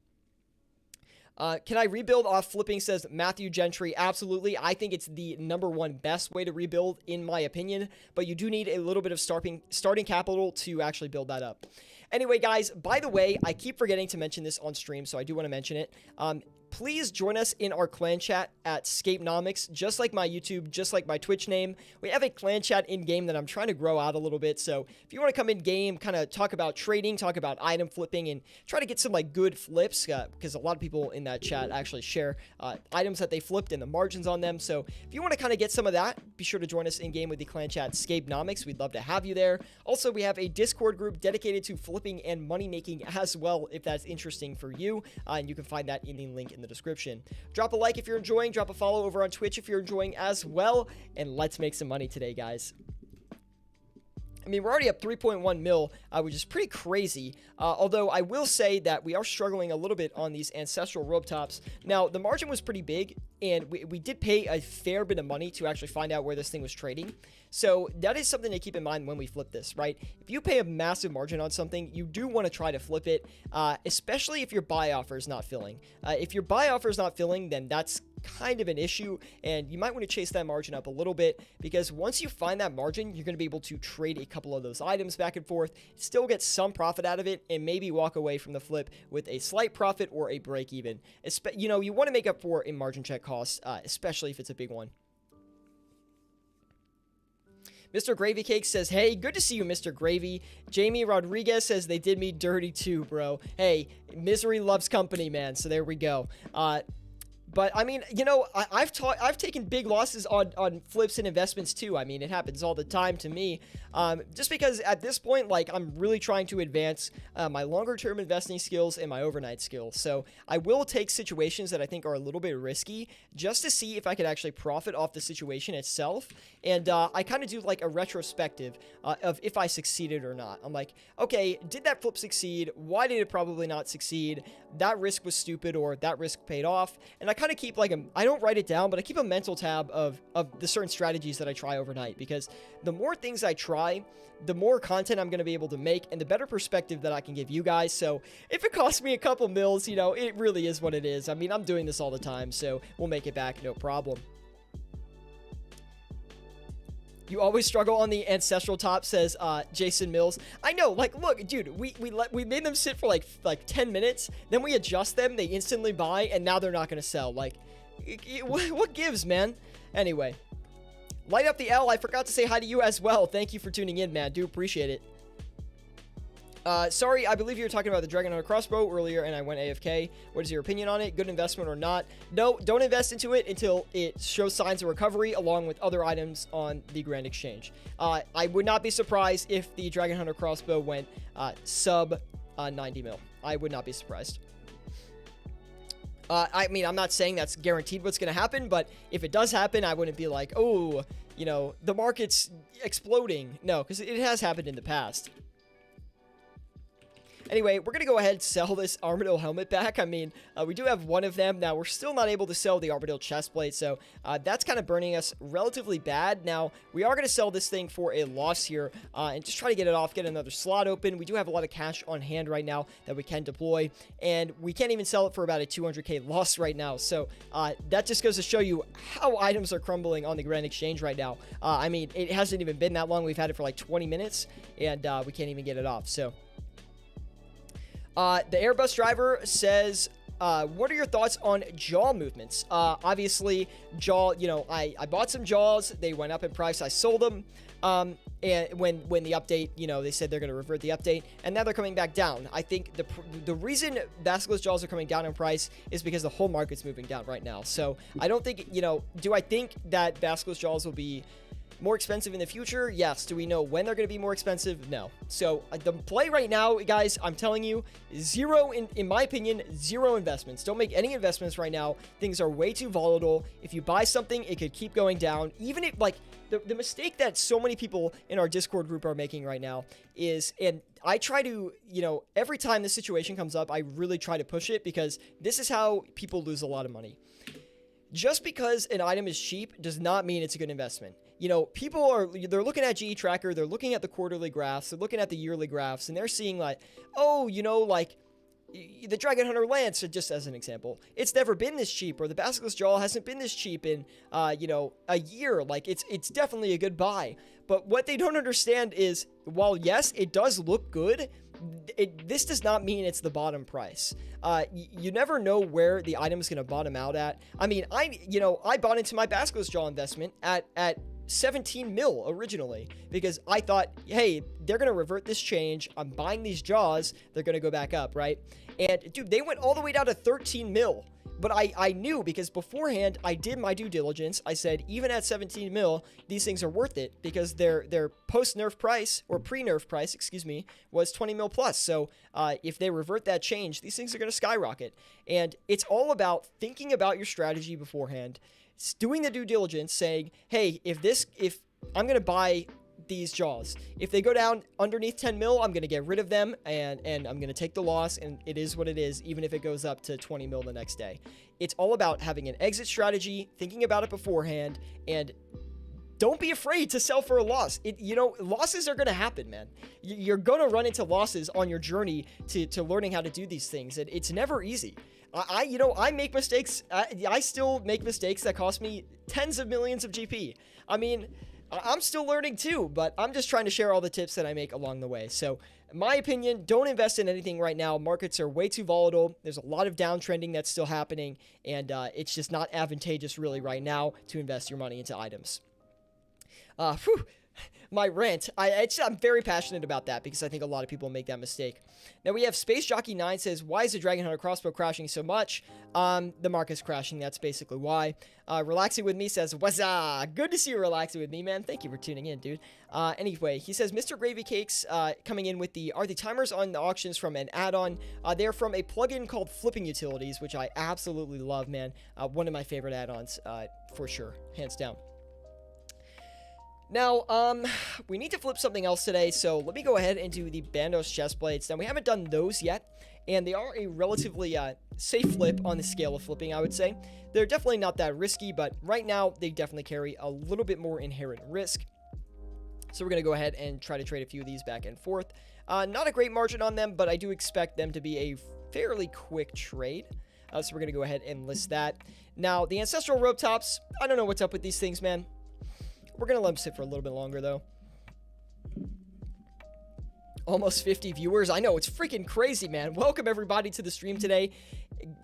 Can I rebuild off flipping, says Matthew Gentry. Absolutely. I think it's the #1 best way to rebuild, in my opinion, but you do need a little bit of starting capital to actually build that up. Anyway, guys, by the way, I keep forgetting to mention this on stream, so I do want to mention it. Please join us in our clan chat at Scapenomics, just like my YouTube, just like my Twitch name. We have a clan chat in-game that I'm trying to grow out a little bit, so if you want to come in-game, kind of talk about trading, talk about item flipping, and try to get some, like, good flips, because a lot of people in that chat actually share items that they flipped and the margins on them, so if you want to kind of get some of that, be sure to join us in-game with the clan chat Scapenomics. We'd love to have you there. Also, we have a Discord group dedicated to flipping and money-making as well, if that's interesting for you, and you can find that in the link in the description. Drop a like if you're enjoying, drop a follow over on Twitch if you're enjoying as well, and let's make some money today, guys. I mean, we're already up 3.1 mil, which is pretty crazy, although I will say that we are struggling a little bit on these ancestral rope tops. Now, the margin was pretty big, and we did pay a fair bit of money to actually find out where this thing was trading. So that is something to keep in mind when we flip this, right? If you pay a massive margin on something, you do want to try to flip it, especially if your buy offer is not filling. If your buy offer is not filling, then that's kind of an issue, and you might want to chase that margin up a little bit, because once you find that margin, you're going to be able to trade a couple of those items back and forth, still get some profit out of it, and maybe walk away from the flip with a slight profit or a break even. You know, you want to make up for a margin check cost, especially if it's a big one. Mr. Gravy Cake says, hey, good to see you, Mr. Gravy. Jamie Rodriguez says, they did me dirty too, bro. Hey, misery loves company, man. So there we go. But I mean, I've taken big losses on flips and investments too. I mean, it happens all the time to me. Just because at this point, like, I'm really trying to advance my longer term investing skills and my overnight skills. So I will take situations that I think are a little bit risky just to see if I could actually profit off the situation itself. And I kind of do like a retrospective of if I succeeded or not. I'm like, okay, did that flip succeed? Why did it probably not succeed? That risk was stupid, or that risk paid off. And I kind of keep like I don't write it down, but I keep a mental tab of the certain strategies that I try overnight, because the more things I try, the more content I'm going to be able to make and the better perspective that I can give you guys. So if it costs me a couple mils, it really is what it is. I mean, I'm doing this all the time, so we'll make it back, no problem. You always struggle on the ancestral top, says Jason Mills. I know, like, look, dude, we made them sit for like 10 minutes, then we adjust them, they instantly buy, and now they're not going to sell. Like, what gives, man? Anyway, light up the L. I forgot to say hi to you as well. Thank you for tuning in, man. Do appreciate it. Sorry, I believe you were talking about the Dragon Hunter crossbow earlier, and I went AFK. What is your opinion on it? Good investment or not? No, don't invest into it until it shows signs of recovery along with other items on the Grand Exchange. I would not be surprised if the Dragon Hunter crossbow went sub 90 mil. I would not be surprised. I mean, I'm not saying that's guaranteed what's going to happen, but if it does happen, I wouldn't be like, oh, the market's exploding. No, because it has happened in the past. Anyway, we're going to go ahead and sell this Armadillo helmet back. I mean, we do have one of them. Now, we're still not able to sell the Armadillo chestplate, so that's kind of burning us relatively bad. Now, we are going to sell this thing for a loss here and just try to get it off, get another slot open. We do have a lot of cash on hand right now that we can deploy, and we can't even sell it for about a 200k loss right now. So that just goes to show you how items are crumbling on the Grand Exchange right now. I mean, it hasn't even been that long. We've had it for like 20 minutes, and we can't even get it off, so... the Airbus driver says, what are your thoughts on jaw movements? Obviously, jaw, I bought some jaws. They went up in price. I sold them. And when the update, they said they're going to revert the update, and now they're coming back down. I think the reason Basilisk jaws are coming down in price is because the whole market's moving down right now. So I don't think, do I think that Basilisk jaws will be more expensive in the future? Yes. Do we know when they're going to be more expensive? No. So the play right now, guys, I'm telling you, zero, in my opinion, zero investments. Don't make any investments right now. Things are way too volatile. If you buy something, it could keep going down. Even if, like, the mistake that so many people in our Discord group are making right now is, and I try to, every time this situation comes up, I really try to push it, because this is how people lose a lot of money. Just because an item is cheap does not mean it's a good investment. People they're looking at GE Tracker, they're looking at the quarterly graphs, they're looking at the yearly graphs, and they're seeing like, oh, like the Dragon Hunter Lance, just as an example, it's never been this cheap, or the Basilisk Jaw hasn't been this cheap in, a year. Like, it's definitely a good buy. But what they don't understand is, while yes, it does look good, this does not mean it's the bottom price. You never know where the item is going to bottom out at. I mean, I bought into my Basilisk Jaw investment at 17 mil originally, because I thought, hey, they're going to revert this change. I'm buying these jaws. They're going to go back up, right? And dude, they went all the way down to 13 mil. But I knew, because beforehand, I did my due diligence. I said, even at 17 mil, these things are worth it, because their post-nerf price, or pre-nerf price, excuse me, was 20 mil plus. So if they revert that change, these things are going to skyrocket. And it's all about thinking about your strategy beforehand, doing the due diligence, saying, hey, if I'm going to buy these jaws, if they go down underneath 10 mil, I'm going to get rid of them, and I'm going to take the loss, and it is what it is, even if it goes up to 20 mil the next day. It's all about having an exit strategy, thinking about it beforehand, and don't be afraid to sell for a loss. Losses are going to happen, man. You're going to run into losses on your journey to learning how to do these things, and it's never easy. I make mistakes. I still make mistakes that cost me tens of millions of GP. I mean, I'm still learning too, but I'm just trying to share all the tips that I make along the way. So, in my opinion, don't invest in anything right now. Markets are way too volatile. There's a lot of downtrending that's still happening, and it's just not advantageous really right now to invest your money into items. my rant. I'm very passionate about that because I think a lot of people make that mistake. Now we have Space Jockey 9 says, why is the Dragon Hunter crossbow crashing so much? The market's crashing. That's basically why. Relaxing with me says, what's up? Good to see you relaxing with me, man. Thank you for tuning in, dude. Anyway, he says, Mr. Gravy Cakes coming in with are the timers on the auctions from an add-on? They're from a plugin called Flipping Utilities, which I absolutely love, man. One of my favorite add-ons, for sure, hands down. Now, we need to flip something else today, so let me go ahead and do the Bandos chest plates. Now, we haven't done those yet, and they are a relatively safe flip on the scale of flipping, I would say. They're definitely not that risky, but right now, they definitely carry a little bit more inherent risk. So we're going to go ahead and try to trade a few of these back and forth. Not a great margin on them, but I do expect them to be a fairly quick trade. So we're going to go ahead and list that. Now, the Ancestral Rope Tops, I don't know what's up with these things, man. We're going to let them sit for a little bit longer, though. Almost 50 viewers. I know, it's freaking crazy, man. Welcome, everybody, to the stream today.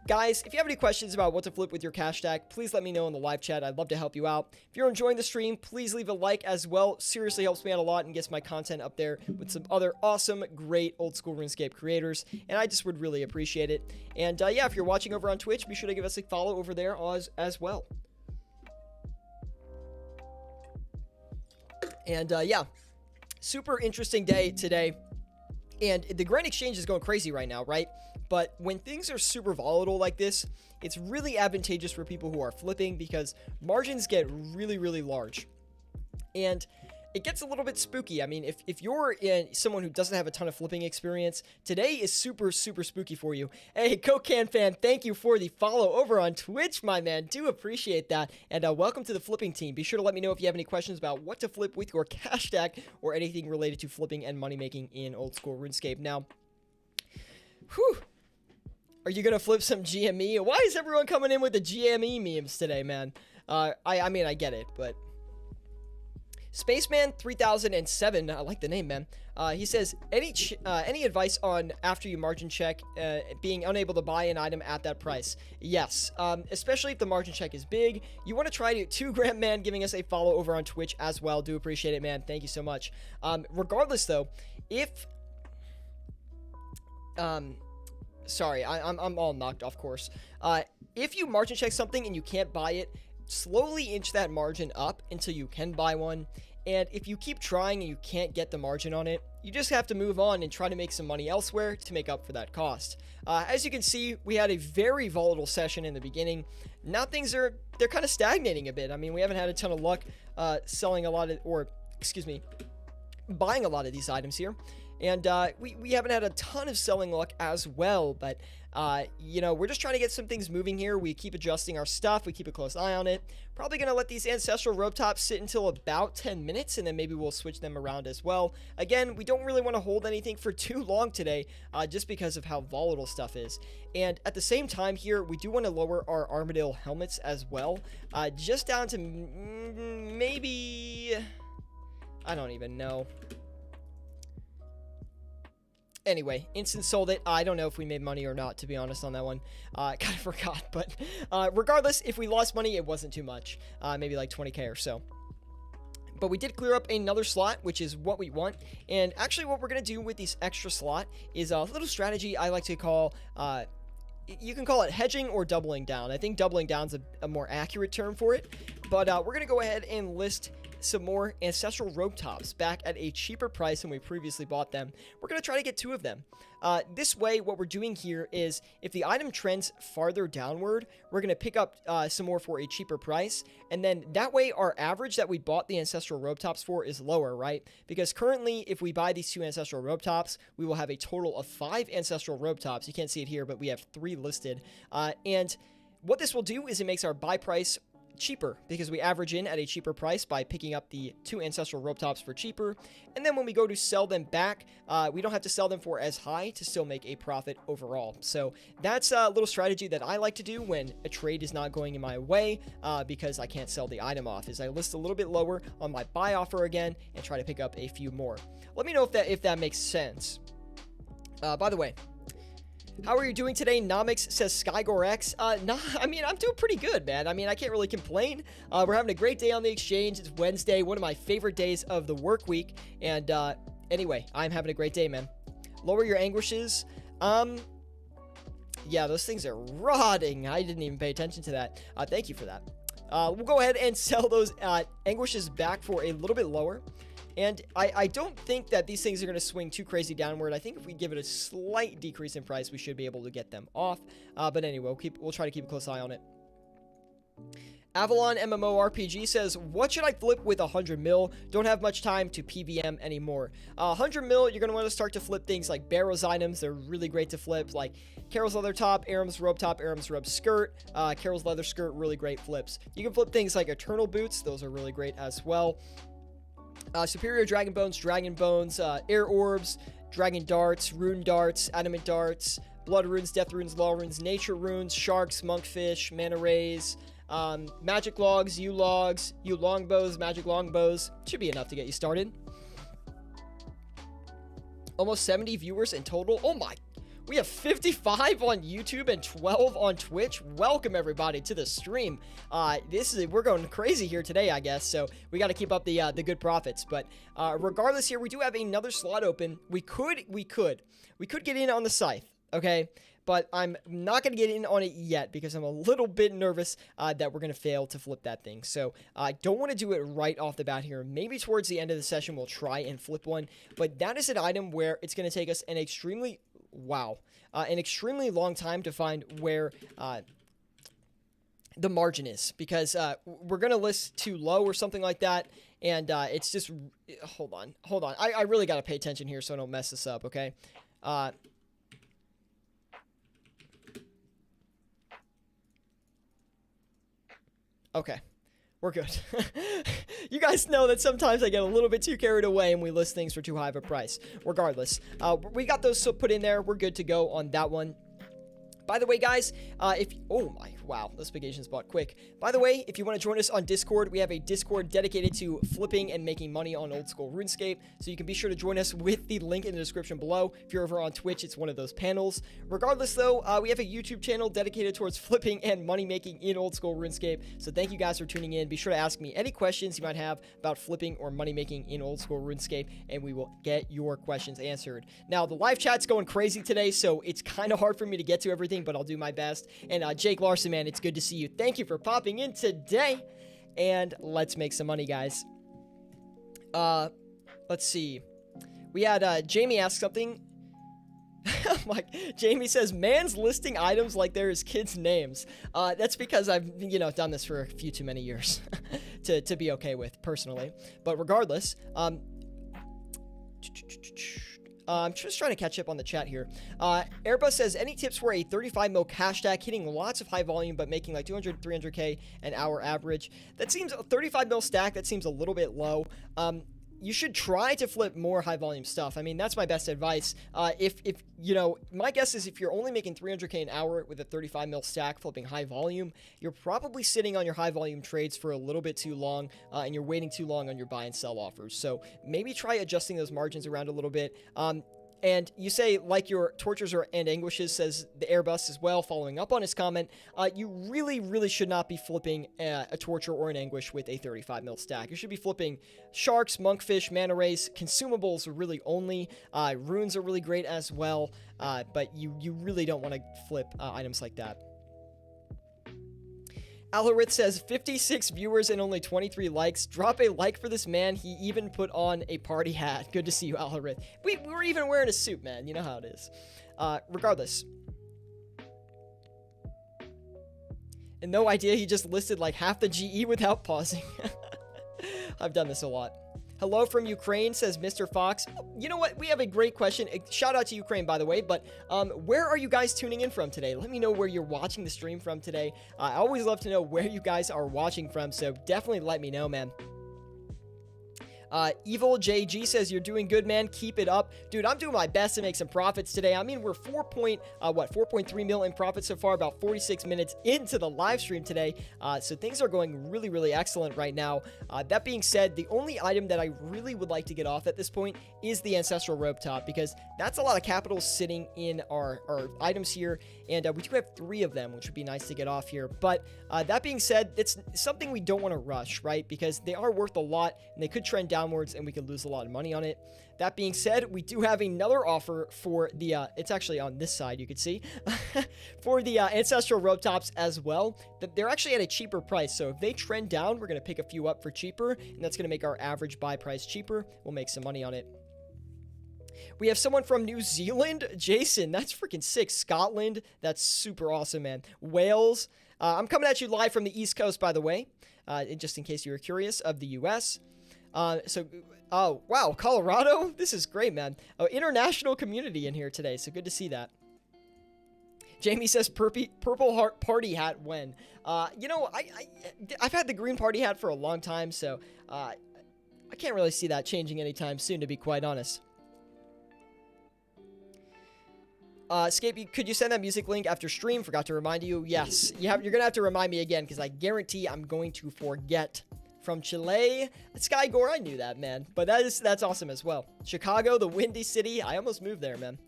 Guys, if you have any questions about what to flip with your cash stack, please let me know in the live chat. I'd love to help you out. If you're enjoying the stream, please leave a like as well. Seriously helps me out a lot and gets my content up there with some other awesome, great old school RuneScape creators. And I just would really appreciate it. And yeah, if you're watching over on Twitch, be sure to give us a follow over there as well. And yeah, super interesting day today. And the Grand Exchange is going crazy right now, right? But when things are super volatile like this, it's really advantageous for people who are flipping because margins get really, really large. And it gets a little bit spooky. I mean, if you're someone who doesn't have a ton of flipping experience, today is super, super spooky for you. Hey, Coke Can fan, thank you for the follow over on Twitch, my man. Do appreciate that. And welcome to the flipping team. Be sure to let me know if you have any questions about what to flip with your cash stack or anything related to flipping and money making in old school RuneScape. Now, whew. Are you going to flip some GME? Why is everyone coming in with the GME memes today, man? I mean, I get it, but... Spaceman 3007, I like the name, man. He says, any advice on after you margin check being unable to buy an item at that price? Yes, especially if the margin check is big. You want to try to 2 Grand Man giving us a follow over on Twitch as well. Do appreciate it, man. Thank you so much. Regardless, though, if sorry, I'm all knocked off course. If you margin check something and you can't buy it, slowly inch that margin up until you can buy one. And if you keep trying and you can't get the margin on it, you just have to move on and try to make some money elsewhere to make up for that cost. As you can see, we had a very volatile session in the beginning. Now they're kind of stagnating a bit. I mean, we haven't had a ton of luck selling a lot of, or excuse me, buying a lot of these items here. And we haven't had a ton of selling luck as well, but, you know, we're just trying to get some things moving here. We keep adjusting our stuff. We keep a close eye on it. Probably going to let these Ancestral Rope Tops sit until about 10 minutes, and then maybe we'll switch them around as well. Again, we don't really want to hold anything for too long today, just because of how volatile stuff is. And at the same time here, we do want to lower our Armadillo helmets as well, just down to maybe... I don't even know. Anyway, instant sold it. I don't know if we made money or not, to be honest, on that one. Kind of forgot, but regardless, if we lost money, it wasn't too much. Maybe like 20k or so. But we did clear up another slot, which is what we want. And actually, what we're going to do with this extra slot is a little strategy I like to call... you can call it hedging or doubling down. I think doubling down is a more accurate term for it. But we're going to go ahead and list some more Ancestral Rope Tops back at a cheaper price than we previously bought them. We're going to try to get 2 of them. This way, what we're doing here is if the item trends farther downward, we're going to pick up some more for a cheaper price. And then that way, our average that we bought the Ancestral Rope Tops for is lower, right? Because currently, if we buy these 2 Ancestral Rope Tops, we will have a total of 5 Ancestral Rope Tops. You can't see it here, but we have 3 listed. And what this will do is it makes our buy price cheaper because we average in at a cheaper price by picking up the 2 Ancestral Rope Tops for cheaper. And then when we go to sell them back, we don't have to sell them for as high to still make a profit overall. So that's a little strategy that I like to do when a trade is not going in my way because I can't sell the item off, is I list a little bit lower on my buy offer again and try to pick up a few more. Let me know if that makes sense. By the way, How are you doing today? Nomics says SkyGoreX. Nah, I mean, I'm doing pretty good, man. I mean, I can't really complain. We're having a great day on the exchange. It's Wednesday, one of my favorite days of the work week. And anyway, I'm having a great day, man. Lower your anguishes. Yeah, those things are rotting. I didn't even pay attention to that. Thank you for that. We'll go ahead and sell those anguishes back for a little bit lower. And I don't think that these things are going to swing too crazy downward. I think if we give it a slight decrease in price, we should be able to get them off. But anyway, we'll try to keep a close eye on it. Avalon MMORPG says, what should I flip with 100 mil? Don't have much time to PVM anymore. 100 mil, you're going to want to start to flip things like Barrow's items. They're really great to flip, like Carol's leather top, Aram's robe top, Aram's robe skirt, Carol's leather skirt, really great flips. You can flip things like Eternal boots. Those are really great as well. Superior dragon bones, air orbs, dragon darts, rune darts, adamant darts, blood runes, death runes, law runes, nature runes, sharks, monkfish, mana rays, magic logs, U longbows, magic longbows. Should be enough to get you started. Almost 70 viewers in total. Oh my, we have 55 on YouTube and 12 on Twitch. Welcome everybody to the stream. We're going crazy here today, I guess. So we got to keep up the good profits. But regardless, here we do have another slot open. We could get in on the scythe. Okay. But I'm not going to get in on it yet because I'm a little bit nervous that we're going to fail to flip that thing. So I don't want to do it right off the bat here. Maybe towards the end of the session, we'll try and flip one. But that is an item where it's going to take us an extremely long time to find where the margin is. Because we're going to list too low or something like that. And it's just... Hold on. I really got to pay attention here so I don't mess this up, okay? Okay, we're good. You guys know that sometimes I get a little bit too carried away and we list things for too high of a price. Regardless, we got those put in there. We're good to go on that one. By the way, guys, wow, this big Asian's bought quick. By the way, if you want to join us on Discord, we have a Discord dedicated to flipping and making money on old school RuneScape. So you can be sure to join us with the link in the description below. If you're over on Twitch, it's one of those panels. Regardless, though, we have a YouTube channel dedicated towards flipping and money making in old school RuneScape. So thank you guys for tuning in. Be sure to ask me any questions you might have about flipping or money making in old school RuneScape, and we will get your questions answered. Now, the live chat's going crazy today, so it's kind of hard for me to get to everything, but I'll do my best. And Jake Larson, man, it's good to see you. Thank you for popping in today. And let's make some money, guys. Let's see. We had Jamie ask something. Jamie says, man's listing items like they're his kids' names. That's because I've, done this for a few too many years to be okay with, personally. But regardless, I'm just trying to catch up on the chat here. Airbus says, any tips for a 35 mil cash stack hitting lots of high volume but making like 200, 300k an hour average? That seems a 35 mil stack. That seems a little bit low. You should try to flip more high volume stuff. I mean, that's my best advice. My guess is if you're only making 300k an hour with a 35 mil stack flipping high volume, you're probably sitting on your high volume trades for a little bit too long, and you're waiting too long on your buy and sell offers. So maybe try adjusting those margins around a little bit. And you say, like your tortures and anguishes, says the Airbus as well, following up on his comment, you really should not be flipping a torture or an anguish with a 35 mil stack. You should be flipping sharks, monkfish, mana rays, consumables are really only. Runes are really great as well, but you really don't want to flip items like that. Alharith says, 56 viewers and only 23 likes. Drop a like for this man. He even put on a party hat. Good to see you, Alharith. We were even wearing a suit, man. You know how it is. Regardless. And no idea he just listed like half the GE without pausing. I've done this a lot. Hello from Ukraine, says Mr. Fox. You know what? We have a great question. Shout out to Ukraine, by the way. But where are you guys tuning in from today? Let me know where you're watching the stream from today. I always love to know where you guys are watching from, so definitely let me know, man. Evil JG says, you're doing good, man. Keep it up. Dude, I'm doing my best to make some profits today. I mean, we're 4.3 mil in profit so far, about 46 minutes into the live stream today. So things are going really, really excellent right now. That being said, the only item that I really would like to get off at this point is the Ancestral Rope Top, because that's a lot of capital sitting in our items here. And we do have 3 of them, which would be nice to get off here. But that being said, it's something we don't want to rush, right? Because they are worth a lot and they could trend downwards and we could lose a lot of money on it. That being said, we do have another offer for the, it's actually on this side, you can see, for the Ancestral Rope Tops as well. They're actually at a cheaper price. So if they trend down, we're going to pick a few up for cheaper, and that's going to make our average buy price cheaper. We'll make some money on it. We have someone from New Zealand. Jason, that's freaking sick. Scotland, that's super awesome, man. Wales. I'm coming at you live from the East Coast, by the way, just in case you were curious, of the U.S. Oh, wow, Colorado? This is great, man. Oh, international community in here today, so good to see that. Jamie says, purple heart party hat when? You know, I've had the green party hat for a long time, so I can't really see that changing anytime soon, to be quite honest. Scape, could you send that music link after stream? Forgot to remind you. Yes, you're going to have to remind me again, because I guarantee I'm going to forget. From Chile, Skygore, I knew that, man. But that's awesome as well. Chicago, the Windy City. I almost moved there, man.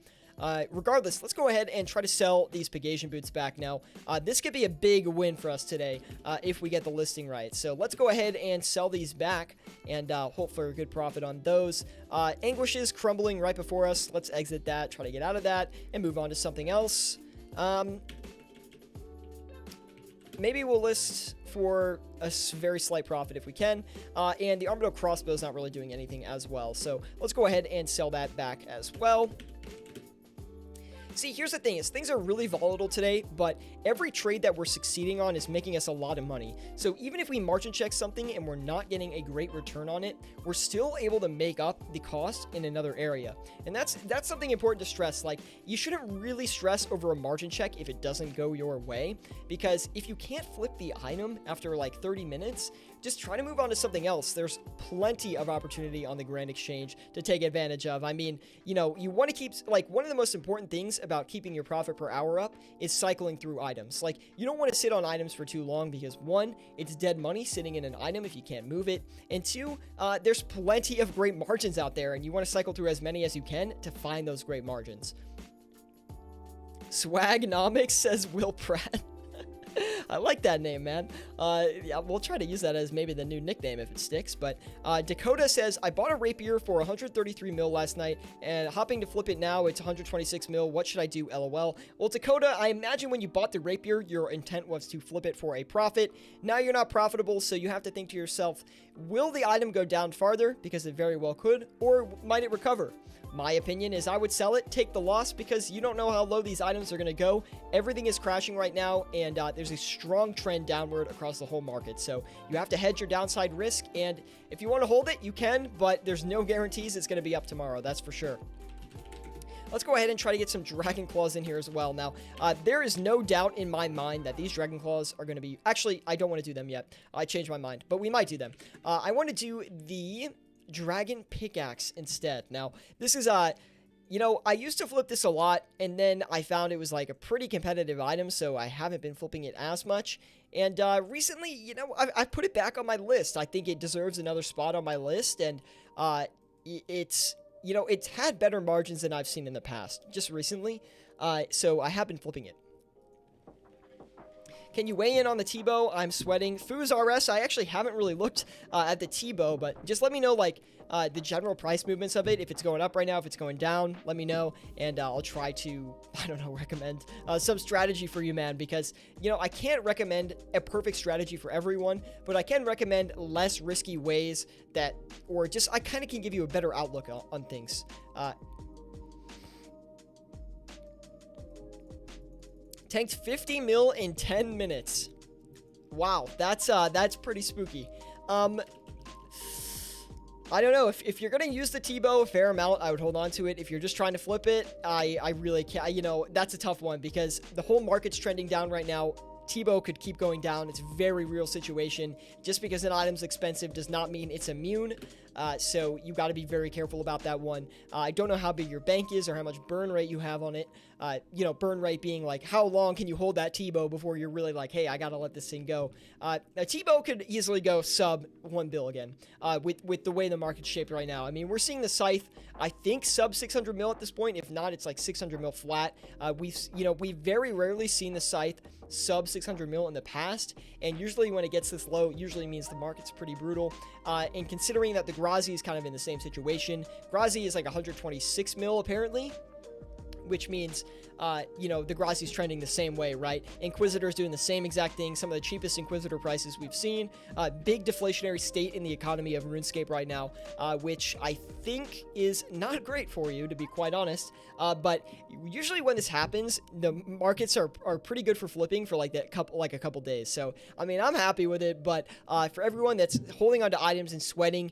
Regardless, let's go ahead and try to sell these Pegasian boots back now. This could be a big win for us today if we get the listing right. So let's go ahead and sell these back and hope for a good profit on those. Anguish is crumbling right before us. Let's exit that, try to get out of that, and move on to something else. Maybe we'll list for a very slight profit if we can. And the Armadillo Crossbow is not really doing anything as well. So let's go ahead and sell that back as well. See, here's the thing, is things are really volatile today, but every trade that we're succeeding on is making us a lot of money. So even if we margin check something and we're not getting a great return on it, we're still able to make up the cost in another area. And that's something important to stress. Like, you shouldn't really stress over a margin check if it doesn't go your way, because if you can't flip the item after like 30 minutes, just try to move on to something else. There's plenty of opportunity on the Grand Exchange to take advantage of. I mean, you know, you want to keep, like, one of the most important things about keeping your profit per hour up is cycling through items. Like, you don't want to sit on items for too long, because 1, it's dead money sitting in an item if you can't move it, and 2, there's plenty of great margins out there, and you want to cycle through as many as you can to find those great margins. Swagnomics says Will Pratt. I like that name, man. Yeah, we'll try to use that as maybe the new nickname if it sticks. But Dakota says, I bought a rapier for 133 mil last night, and hopping to flip it now, it's 126 mil. What should I do? LOL. Well, Dakota, I imagine when you bought the rapier, your intent was to flip it for a profit. Now you're not profitable, so you have to think to yourself, will the item go down farther? Because it very well could, or might it recover? My opinion is I would sell it, take the loss, because you don't know how low these items are going to go. Everything is crashing right now, and there's a strong trend downward across the whole market. So you have to hedge your downside risk, and if you want to hold it, you can, but there's no guarantees it's going to be up tomorrow. That's for sure. Let's go ahead and try to get some Dragon Claws in here as well. Now, there is no doubt in my mind that these Dragon Claws are going to be... Actually, I don't want to do them yet. I changed my mind, but we might do them. I want to do the Dragon Pickaxe instead. Now, this is you know, I used to flip this a lot, and then I found it was like a pretty competitive item, so I haven't been flipping it as much. And recently, you know, I put it back on my list. I think it deserves another spot on my list, and it's, you know, it's had better margins than I've seen in the past, just recently. So I have been flipping it. Can you weigh in on the T-bow? I'm sweating. OSRS, I actually haven't really looked at the T-bow, but just let me know, like, the general price movements of it. If it's going up right now, if it's going down, let me know, and I'll try to, I don't know, recommend some strategy for you, man, because, you know, I can't recommend a perfect strategy for everyone, but I can recommend less risky ways that, or just, I kind of can give you a better outlook on things. Tanked 50 mil in 10 minutes. Wow, that's pretty spooky. I don't know, if you're gonna use the T-bow a fair amount, I would hold on to it. If you're just trying to flip it, I really can't, you know, that's a tough one, because the whole market's trending down right now. T-bow could keep going down. It's a very real situation. Just because an item's expensive does not mean it's immune. So you got to be very careful about that one. I don't know how big your bank is or how much burn rate you have on it. Burn rate being like how long can you hold that T-bow before you're really like, hey, I got to let this thing go. A T-bow could easily go sub 1 bill again with the way the market's shaped right now. I mean, we're seeing the scythe, I think, sub 600 mil at this point. If not, it's like 600 mil flat. We've very rarely seen the scythe sub 600 mil in the past, and usually when it gets this low, usually means the market's pretty brutal. And considering that the Grazi is kind of in the same situation, Grazi is like 126 mil apparently, which means, the Grazi's trending the same way, right? Inquisitor's doing the same exact thing. Some of the cheapest Inquisitor prices we've seen. Big deflationary state in the economy of RuneScape right now, which I think is not great for you, to be quite honest. But usually when this happens, the markets are pretty good for flipping for like a couple days. So, I mean, I'm happy with it, but for everyone that's holding onto items and sweating,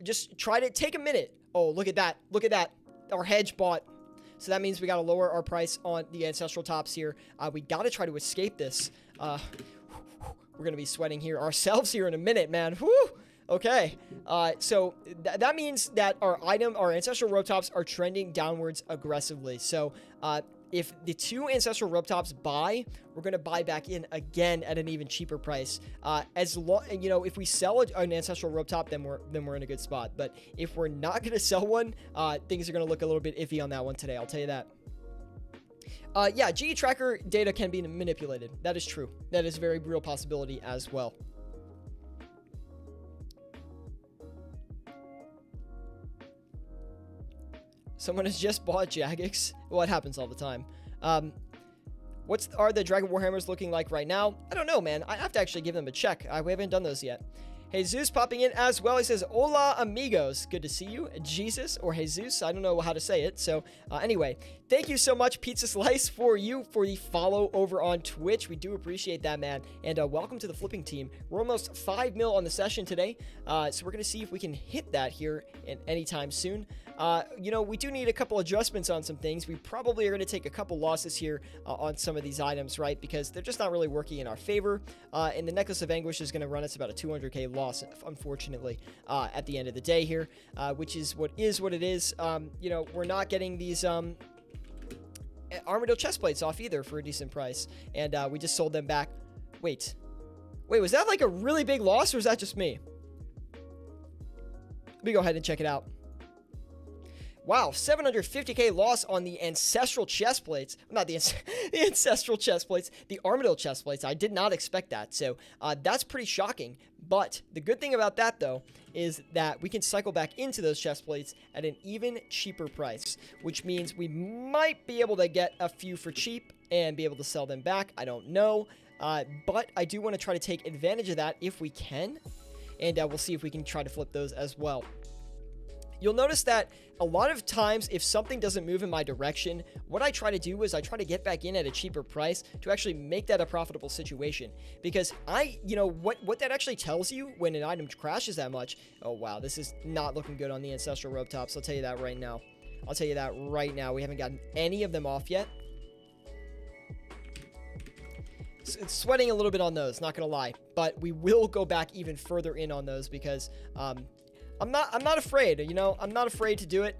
just try to take a minute. Oh, look at that. Look at that. Our hedge bought. So that means we got to lower our price on the ancestral tops here. We got to try to escape this. We're going to be sweating here ourselves here in a minute, man. Whew. Okay. So that means that our ancestral rope tops are trending downwards aggressively. So, if the two ancestral rope tops buy, we're going to buy back in again at an even cheaper price. If we sell an ancestral rope top, then we're in a good spot. But if we're not going to sell one, things are going to look a little bit iffy on that one today. I'll tell you that. GE tracker data can be manipulated. That is true. That is a very real possibility as well. Someone has just bought Jagex. Well, it happens all the time. Are the Dragon Warhammers looking like right now? I don't know, man. I have to actually give them a check. We haven't done those yet. Jesus popping in as well. He says, hola, amigos. Good to see you. Jesus or Jesus. I don't know how to say it. So, anyway, thank you so much, Pizza Slice, for the follow over on Twitch. We do appreciate that, man. And welcome to the flipping team. We're almost 5 mil on the session today. So we're going to see if we can hit that here anytime soon. We do need a couple adjustments on some things. We probably are going to take a couple losses here on some of these items, right? Because they're just not really working in our favor. And the Necklace of Anguish is going to run us about a 200k loss, unfortunately, at the end of the day here, which is what it is. We're not getting these Armadillo chest plates off either for a decent price. And we just sold them back. Wait, was that like a really big loss, or was that just me? Let me go ahead and check it out. Wow, 750k loss on the ancestral chest plates. Not the ancestral chest plates, the Armadillo chest plates. I did not expect that. So that's pretty shocking. But the good thing about that, though, is that we can cycle back into those chest plates at an even cheaper price, which means we might be able to get a few for cheap and be able to sell them back. I don't know. But I do want to try to take advantage of that if we can. And we'll see if we can try to flip those as well. You'll notice that a lot of times, if something doesn't move in my direction, what I try to do is I try to get back in at a cheaper price to actually make that a profitable situation. Because what that actually tells you when an item crashes that much, oh wow, this is not looking good on the ancestral rope tops. I'll tell you that right now. We haven't gotten any of them off yet. It's sweating a little bit on those, not gonna lie, but we will go back even further in on those because I'm not afraid, I'm not afraid to do it.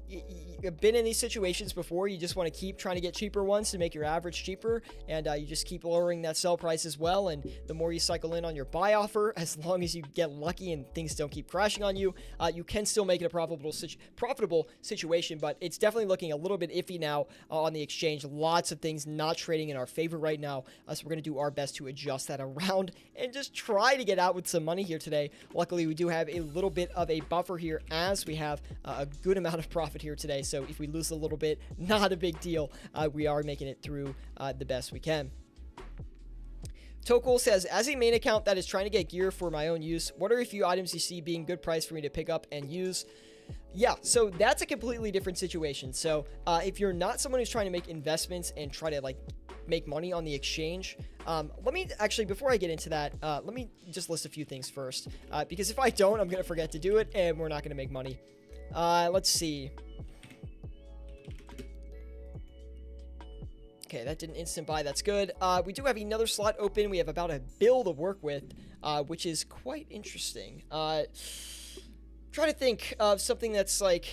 You've been in these situations before. You just want to keep trying to get cheaper ones to make your average cheaper, and you just keep lowering that sell price as well. And the more you cycle in on your buy offer, as long as you get lucky and things don't keep crashing on you, you can still make it a profitable situation. But it's definitely looking a little bit iffy now on the exchange. Lots of things not trading in our favor right now. So we're going to do our best to adjust that around and just try to get out with some money here today. Luckily, we do have a little bit of a buffer here as we have a good amount of profit here today. So if we lose a little bit, not a big deal. We are making it through the best we can. Tokul says, as a main account that is trying to get gear for my own use, what are a few items you see being good price for me to pick up and use? Yeah, so that's a completely different situation. So if you're not someone who's trying to make investments and try to make money on the exchange, let me actually, before I get into that, let me just list a few things first, because if I don't, I'm going to forget to do it and we're not going to make money. Let's see. Okay, that didn't instant buy. That's good. We do have another slot open. We have about a bill to work with, which is quite interesting. Trying to think of something that's like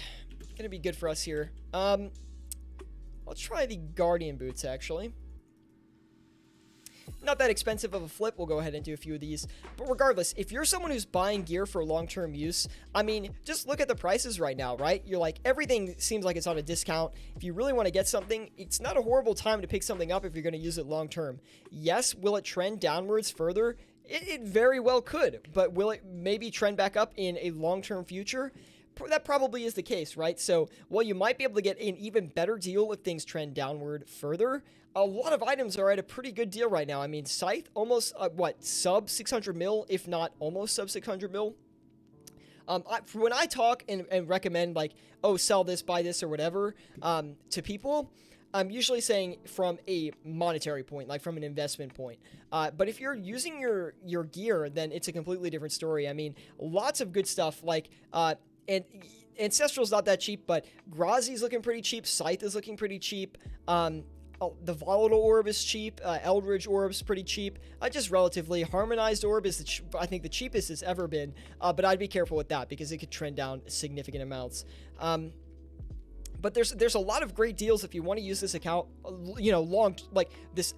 gonna be good for us here. Let's try the Guardian boots actually. Not that expensive of a flip. We'll go ahead and do a few of these. But regardless, if you're someone who's buying gear for long-term use, I mean, just look at the prices right now, right? You're like, everything seems like it's on a discount. If you really want to get something, it's not a horrible time to pick something up if you're going to use it long-term. Yes, will it trend downwards further? It very well could, but will it maybe trend back up in a long-term future? That probably is the case, right? So while you might be able to get an even better deal if things trend downward further, a lot of items are at a pretty good deal right now. I mean, Scythe almost, sub 600 mil, if not almost sub 600 mil. When I talk and recommend like, oh, sell this, buy this, or whatever, to people, I'm usually saying from a monetary point, like from an investment point. But if you're using your gear, then it's a completely different story. I mean, lots of good stuff like, and Ancestral's not that cheap, but Grazi's looking pretty cheap. Scythe is looking pretty cheap. The Volatile Orb is cheap. Eldritch Orb's pretty cheap. Just relatively. Harmonized Orb is, I think, the cheapest it's ever been. But I'd be careful with that because it could trend down significant amounts. But there's a lot of great deals if you want to use this account, like this,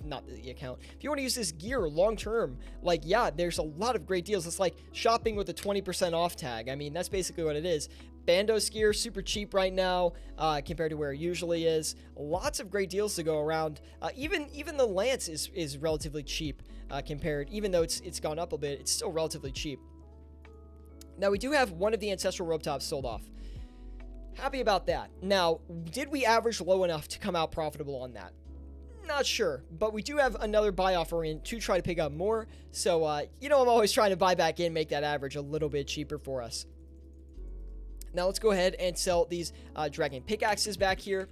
not the account. If you want to use this gear long term, like, yeah, there's a lot of great deals. It's like shopping with a 20% off tag. I mean, that's basically what it is. Bandos gear, super cheap right now, compared to where it usually is. Lots of great deals to go around. Even the Lance is relatively cheap, compared, even though it's gone up a bit, it's still relatively cheap. Now, we do have one of the Ancestral Robe Tops sold off. Happy about that. Now, did we average low enough to come out profitable on that? Not sure, but we do have another buy offer in to try to pick up more. So, I'm always trying to buy back in, make that average a little bit cheaper for us. Now, let's go ahead and sell these dragon pickaxes back here.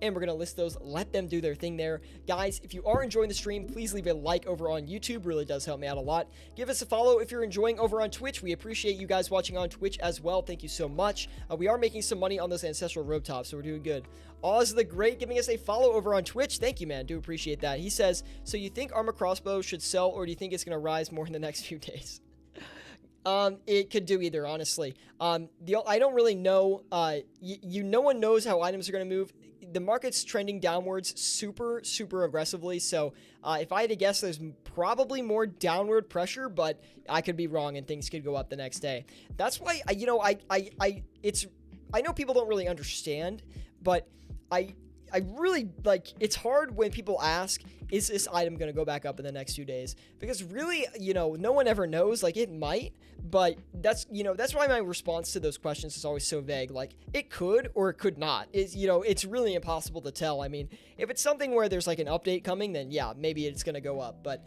And we're going to list those, let them do their thing there. Guys, if you are enjoying the stream, please leave a like over on YouTube. Really does help me out a lot. Give us a follow if you're enjoying over on Twitch. We appreciate you guys watching on Twitch as well. Thank you so much. We are making some money on those Ancestral Robe Tops, so we're doing good. Oz the Great giving us a follow over on Twitch. Thank you, man. Do appreciate that. He says, so you think Armor Crossbow should sell, or do you think it's going to rise more in the next few days? It could do either, honestly. I don't really know. No one knows how items are going to move. The market's trending downwards super, super aggressively. So, if I had to guess, there's probably more downward pressure, but I could be wrong and things could go up the next day. That's why, I know people don't really understand, but I really, like, it's hard when people ask, is this item going to go back up in the next few days? Because really, no one ever knows. Like, it might, but that's why my response to those questions is always so vague. Like, it could or it could not. It's really impossible to tell. I mean, if it's something where there's like an update coming, then yeah, maybe it's going to go up. But,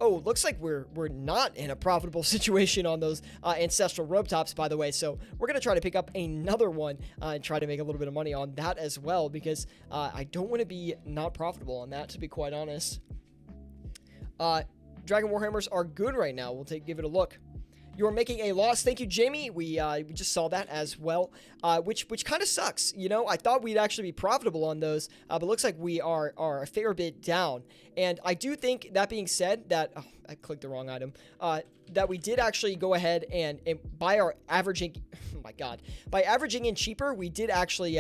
looks like we're not in a profitable situation on those Ancestral Robe Tops, by the way. So we're going to try to pick up another one and try to make a little bit of money on that as well, because I don't want to be not profitable on that, to be quite honest. Dragon Warhammers are good right now. We'll give it a look. You are making a loss. Thank you, Jamie. We just saw that as well, which kind of sucks. I thought we'd actually be profitable on those, but it looks like we are a fair bit down. And I do think, that being said, that I clicked the wrong item. That we did actually go ahead and by our averaging, oh my god, by averaging in cheaper, we did actually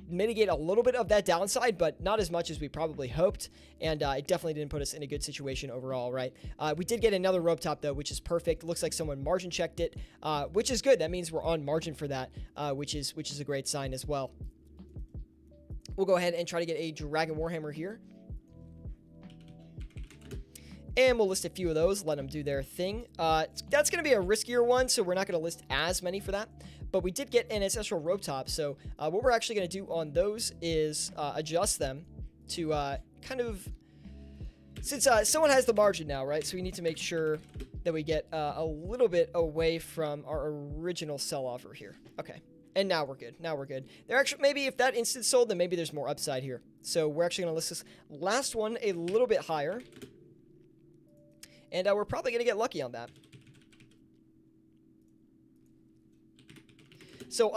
mitigate a little bit of that downside, but not as much as we probably hoped, and it definitely didn't put us in a good situation overall, right? We did get another rope top, though, which is perfect. Looks like someone margin checked it, which is good. That means we're on margin for that, which is a great sign as well. We'll go ahead and try to get a Dragon Warhammer here. And we'll list a few of those, let them do their thing. That's going to be a riskier one, so we're not going to list as many for that. But we did get an Ancestral Robe Top, so what we're actually going to do on those is adjust them to kind of... Since someone has the margin now, right? So we need to make sure that we get a little bit away from our original sell offer here. Okay. And now we're good. Now we're good. There actually, maybe if that instant sold, then maybe there's more upside here. So we're actually going to list this last one a little bit higher. And we're probably going to get lucky on that. So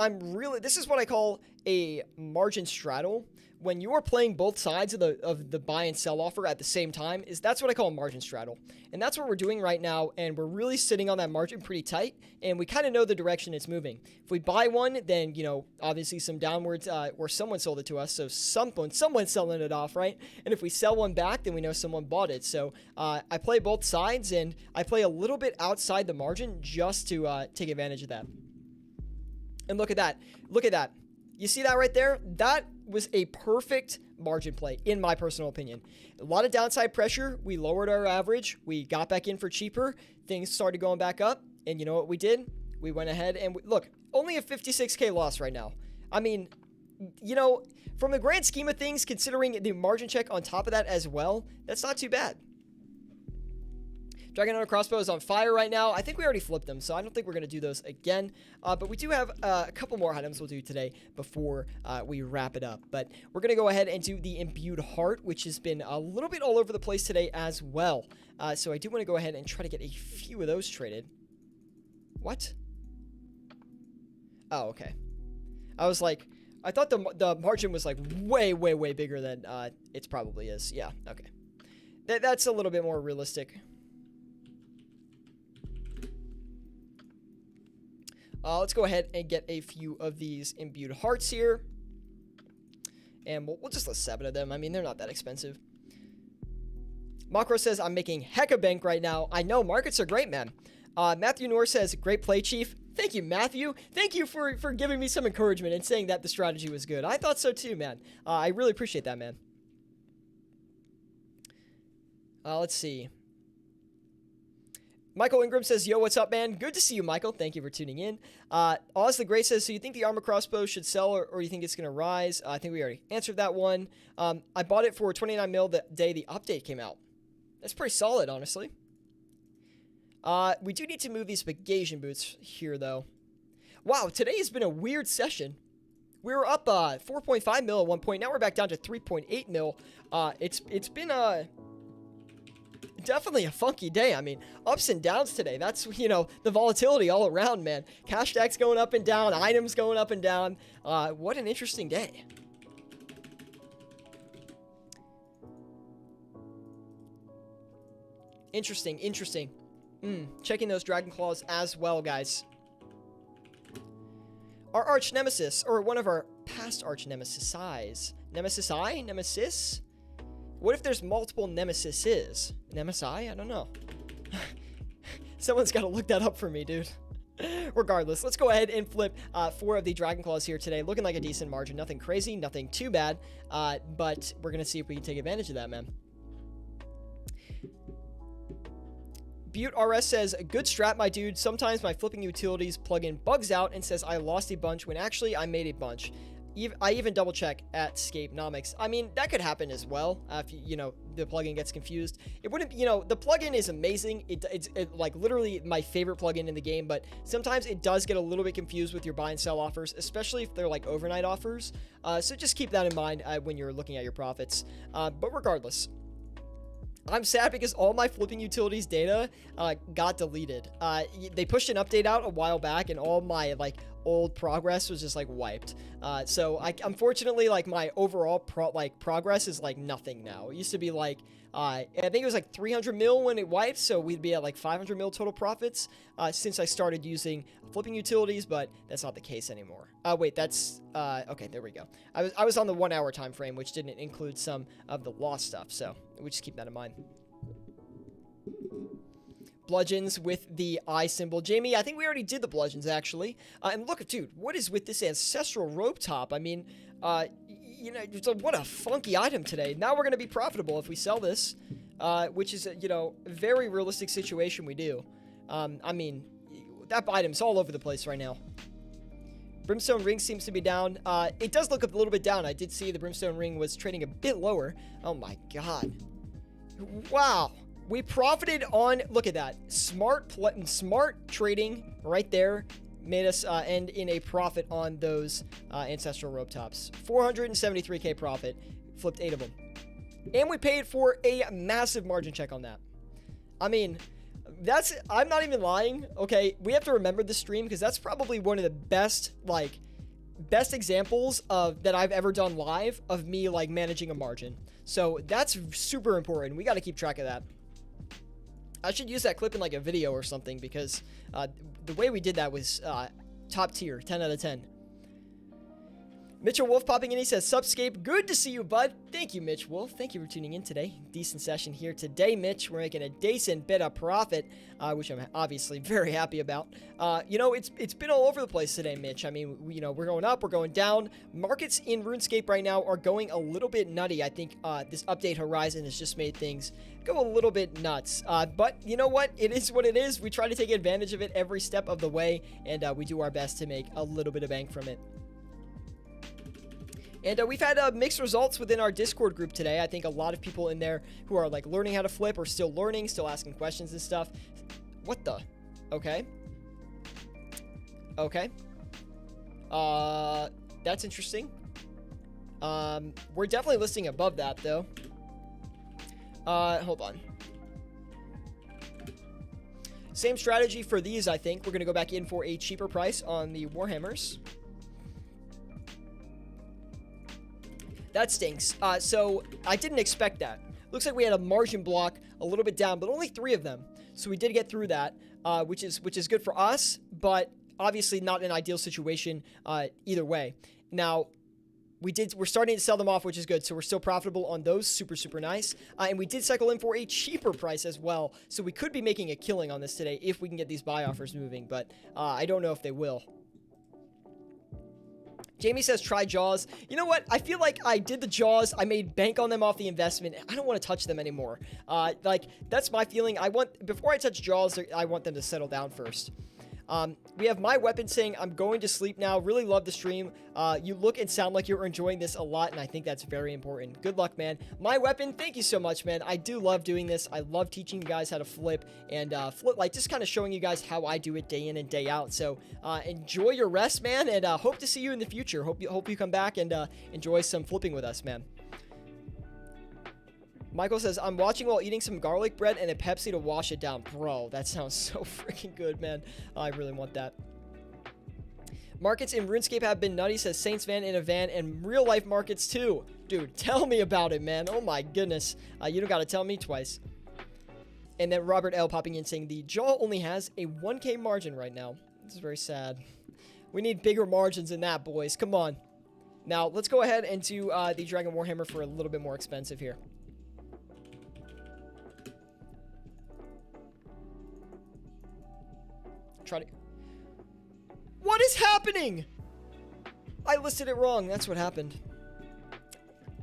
this is what I call a margin straddle. When you are playing both sides of the buy and sell offer at the same time, that's what I call a margin straddle. And that's what we're doing right now, and we're really sitting on that margin pretty tight, and we kind of know the direction it's moving. If we buy one, then, obviously some downwards, or someone sold it to us, so someone's selling it off, right? And if we sell one back, then we know someone bought it. So I play both sides, and I play a little bit outside the margin just to take advantage of that. And look at that. Look at that. You see that right there? That was a perfect margin play, in my personal opinion. A lot of downside pressure. We lowered our average. We got back in for cheaper. Things started going back up. And you know what we did? We went ahead and look, only a 56K loss right now. I mean, from the grand scheme of things, considering the margin check on top of that as well, that's not too bad. Dragon Hunter Crossbow is on fire right now. I think we already flipped them, so I don't think we're going to do those again. But we do have a couple more items we'll do today before we wrap it up. But we're going to go ahead and do the Imbued Heart, which has been a little bit all over the place today as well. So I do want to go ahead and try to get a few of those traded. What? Oh, okay. I was like, I thought the margin was like way, way, way bigger than it probably is. Yeah, okay. That's a little bit more realistic. Let's go ahead and get a few of these Imbued Hearts here. And we'll just list 7 of them. I mean, they're not that expensive. Makro says, I'm making hecka bank right now. I know, markets are great, man. Matthew Noor says, great play, Chief. Thank you, Matthew. Thank you for giving me some encouragement and saying that the strategy was good. I thought so too, man. I really appreciate that, man. Let's see. Michael Ingram says, yo, what's up, man? Good to see you, Michael. Thank you for tuning in. Oz the Great says, so you think the armor crossbow should sell or you think it's going to rise? I think we already answered that one. I bought it for 29 mil the day the update came out. That's pretty solid, honestly. We do need to move these Bagasian boots here, though. Wow, today has been a weird session. We were up 4.5 mil at one point. Now we're back down to 3.8 mil. It's been definitely a funky day. I mean, ups and downs today. That's, the volatility all around, man. Cash stacks going up and down, items going up and down. What an interesting day. Interesting. Checking those Dragon Claws as well, guys. Our arch nemesis, or one of our past arch nemesis. Nemesis? What if there's multiple nemesises? Nemesi? I don't know. Someone's got to look that up for me, dude. Regardless, let's go ahead and flip 4 of the Dragon Claws here today. Looking like a decent margin. Nothing crazy, nothing too bad. But we're going to see if we can take advantage of that, man. Butte RS says, good strat, my dude. Sometimes my flipping utilities plugin bugs out and says I lost a bunch when actually I made a bunch. I even double check at Scapenomics. I mean, that could happen as well. If the plugin gets confused. It wouldn't, the plugin is amazing. It's like literally my favorite plugin in the game, but sometimes it does get a little bit confused with your buy and sell offers, especially if they're like overnight offers. So just keep that in mind when you're looking at your profits. But regardless, I'm sad because all my flipping utilities data got deleted. They pushed an update out a while back, and all my old progress was just wiped. So unfortunately, my overall progress is nothing now. It used to be I think it was 300 mil when it wiped, so we'd be at 500 mil total profits since I started using flipping utilities, but that's not the case anymore. Wait, that's okay. There we go. I was on the 1 hour time frame, which didn't include some of the lost stuff, so we just keep that in mind. Bludgeons with the eye symbol. Jamie, I think we already did the bludgeons, actually. And look, dude, what is with this ancestral rope top? I mean, what a funky item today. Now we're going to be profitable if we sell this, which is a, very realistic situation we do. I mean, that item's all over the place right now. Brimstone ring seems to be down. It does look a little bit down. I did see the brimstone ring was trading a bit lower. Oh my god. Wow. We profited on, look at that, smart trading right there made us end in a profit on those ancestral rope tops. 473k profit, flipped 8 of them. And we paid for a massive margin check on that. I mean, I'm not even lying. Okay, we have to remember the stream because that's probably one of the best examples of that I've ever done live of me like managing a margin. So that's super important. We got to keep track of that. I should use that clip in like a video or something because the way we did that was top tier, 10 out of 10. Mitchell Wolf popping in. He says, Subscape, good to see you, bud. Thank you, Mitch Wolf. Thank you for tuning in today. Decent session here today, Mitch. We're making a decent bit of profit, which I'm obviously very happy about. It's been all over the place today, Mitch. I mean, we're going up, we're going down. Markets in RuneScape right now are going a little bit nutty. I think this update horizon has just made things go a little bit nuts. But you know what? It is what it is. We try to take advantage of it every step of the way, and we do our best to make a little bit of bank from it. And we've had mixed results within our Discord group today. I think a lot of people in there who are like learning how to flip or still learning, still asking questions and stuff. What the? Okay. Okay. That's interesting. We're definitely listing above that though. Hold on. Same strategy for these, I think. We're going to go back in for a cheaper price on the Warhammers. That stinks. So I didn't expect that. Looks like we had a margin block a little bit down, but only 3 of them. So we did get through that, which is good for us, but obviously not an ideal situation either way. Now, we're starting to sell them off, which is good. So we're still profitable on those. Super, super nice. And we did cycle in for a cheaper price as well. So we could be making a killing on this today if we can get these buy offers moving, but I don't know if they will. Jamie says, try Jaws. You know what? I feel like I did the Jaws. I made bank on them off the investment. I don't want to touch them anymore. That's my feeling. Before I touch Jaws, I want them to settle down first. We have My Weapon saying, I'm going to sleep now. Really love the stream. You look and sound like you're enjoying this a lot, and I think that's very important. Good luck, man. My Weapon, thank you so much, man. I do love doing this. I love teaching you guys how to flip and just kind of showing you guys how I do it day in and day out. So enjoy your rest, man, and hope to see you in the future. Hope you come back and enjoy some flipping with us, man. Michael says, I'm watching while eating some garlic bread and a Pepsi to wash it down. Bro, that sounds so freaking good, man. I really want that. Markets in RuneScape have been nutty, says Saints Van in a van, and real life markets too. Dude, tell me about it, man. Oh my goodness. You don't gotta tell me twice. And then Robert L popping in saying, the jaw only has a 1K margin right now. This is very sad. We need bigger margins than that, boys. Come on. Now, let's go ahead and do the Dragon Warhammer for a little bit more expensive here. What is happening? I listed it wrong. That's what happened.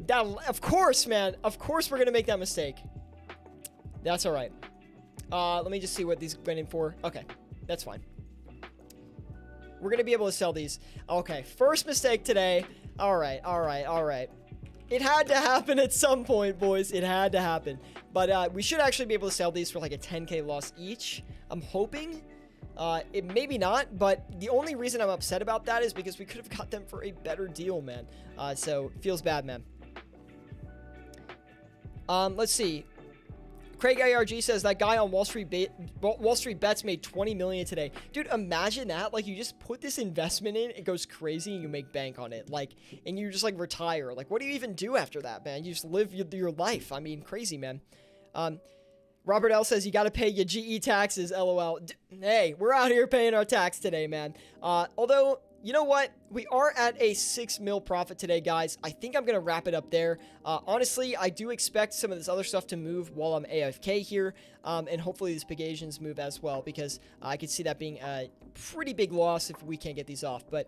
Of course, man. Of course we're going to make that mistake. That's all right. Let me just see what these went in for. Okay, that's fine. We're going to be able to sell these. Okay, first mistake today. All right. It had to happen at some point, boys. It had to happen. But we should actually be able to sell these for like a 10K loss each. I'm hoping. It maybe not, but the only reason I'm upset about that is because we could have got them for a better deal, man. So feels bad, man. Let's see. Craig IRG says that guy on Wall Street Bets made 20 million today. Dude, imagine that. Like, you just put this investment in, it goes crazy, and you make bank on it. Like, and you just like retire. Like, what do you even do after that, man? You just live your life. I mean, crazy, man. Robert L says, you got to pay your GE taxes, LOL. Hey, we're out here paying our tax today, man. Although, you know what? We are at a 6 mil profit today, guys. I think I'm going to wrap it up there. Honestly, I do expect some of this other stuff to move while I'm AFK here. And hopefully these Pegasians move as well, because I could see that being a pretty big loss if we can't get these off. But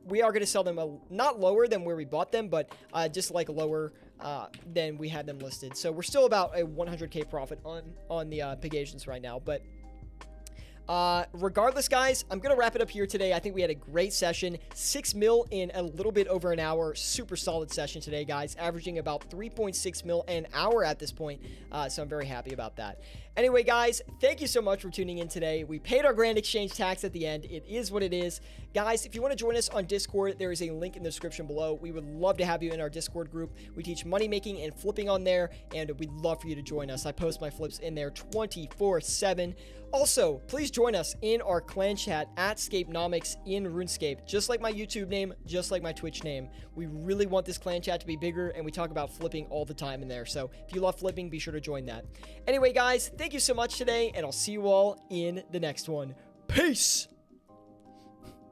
we are going to sell them not lower than where we bought them, but just like lower than we had them listed. So we're still about a 100K profit on the Pegasians right now. But Regardless, guys, I'm going to wrap it up here today. I think we had a great session. 6 mil in a little bit over an hour. Super solid session today, guys. Averaging about 3.6 mil an hour at this point. So I'm very happy about that. Anyway, guys, thank you so much for tuning in today. We paid our grand exchange tax at the end. It is what it is. Guys, if you want to join us on Discord, there is a link in the description below. We would love to have you in our Discord group. We teach money making and flipping on there, and we'd love for you to join us. I post my flips in there 24/7. Also, please join us in our clan chat at Scapenomics in RuneScape, just like my YouTube name, just like my Twitch name. We really want this clan chat to be bigger, and we talk about flipping all the time in there. So if you love flipping, be sure to join that. Anyway, guys, thank you so much today, and I'll see you all in the next one. Peace!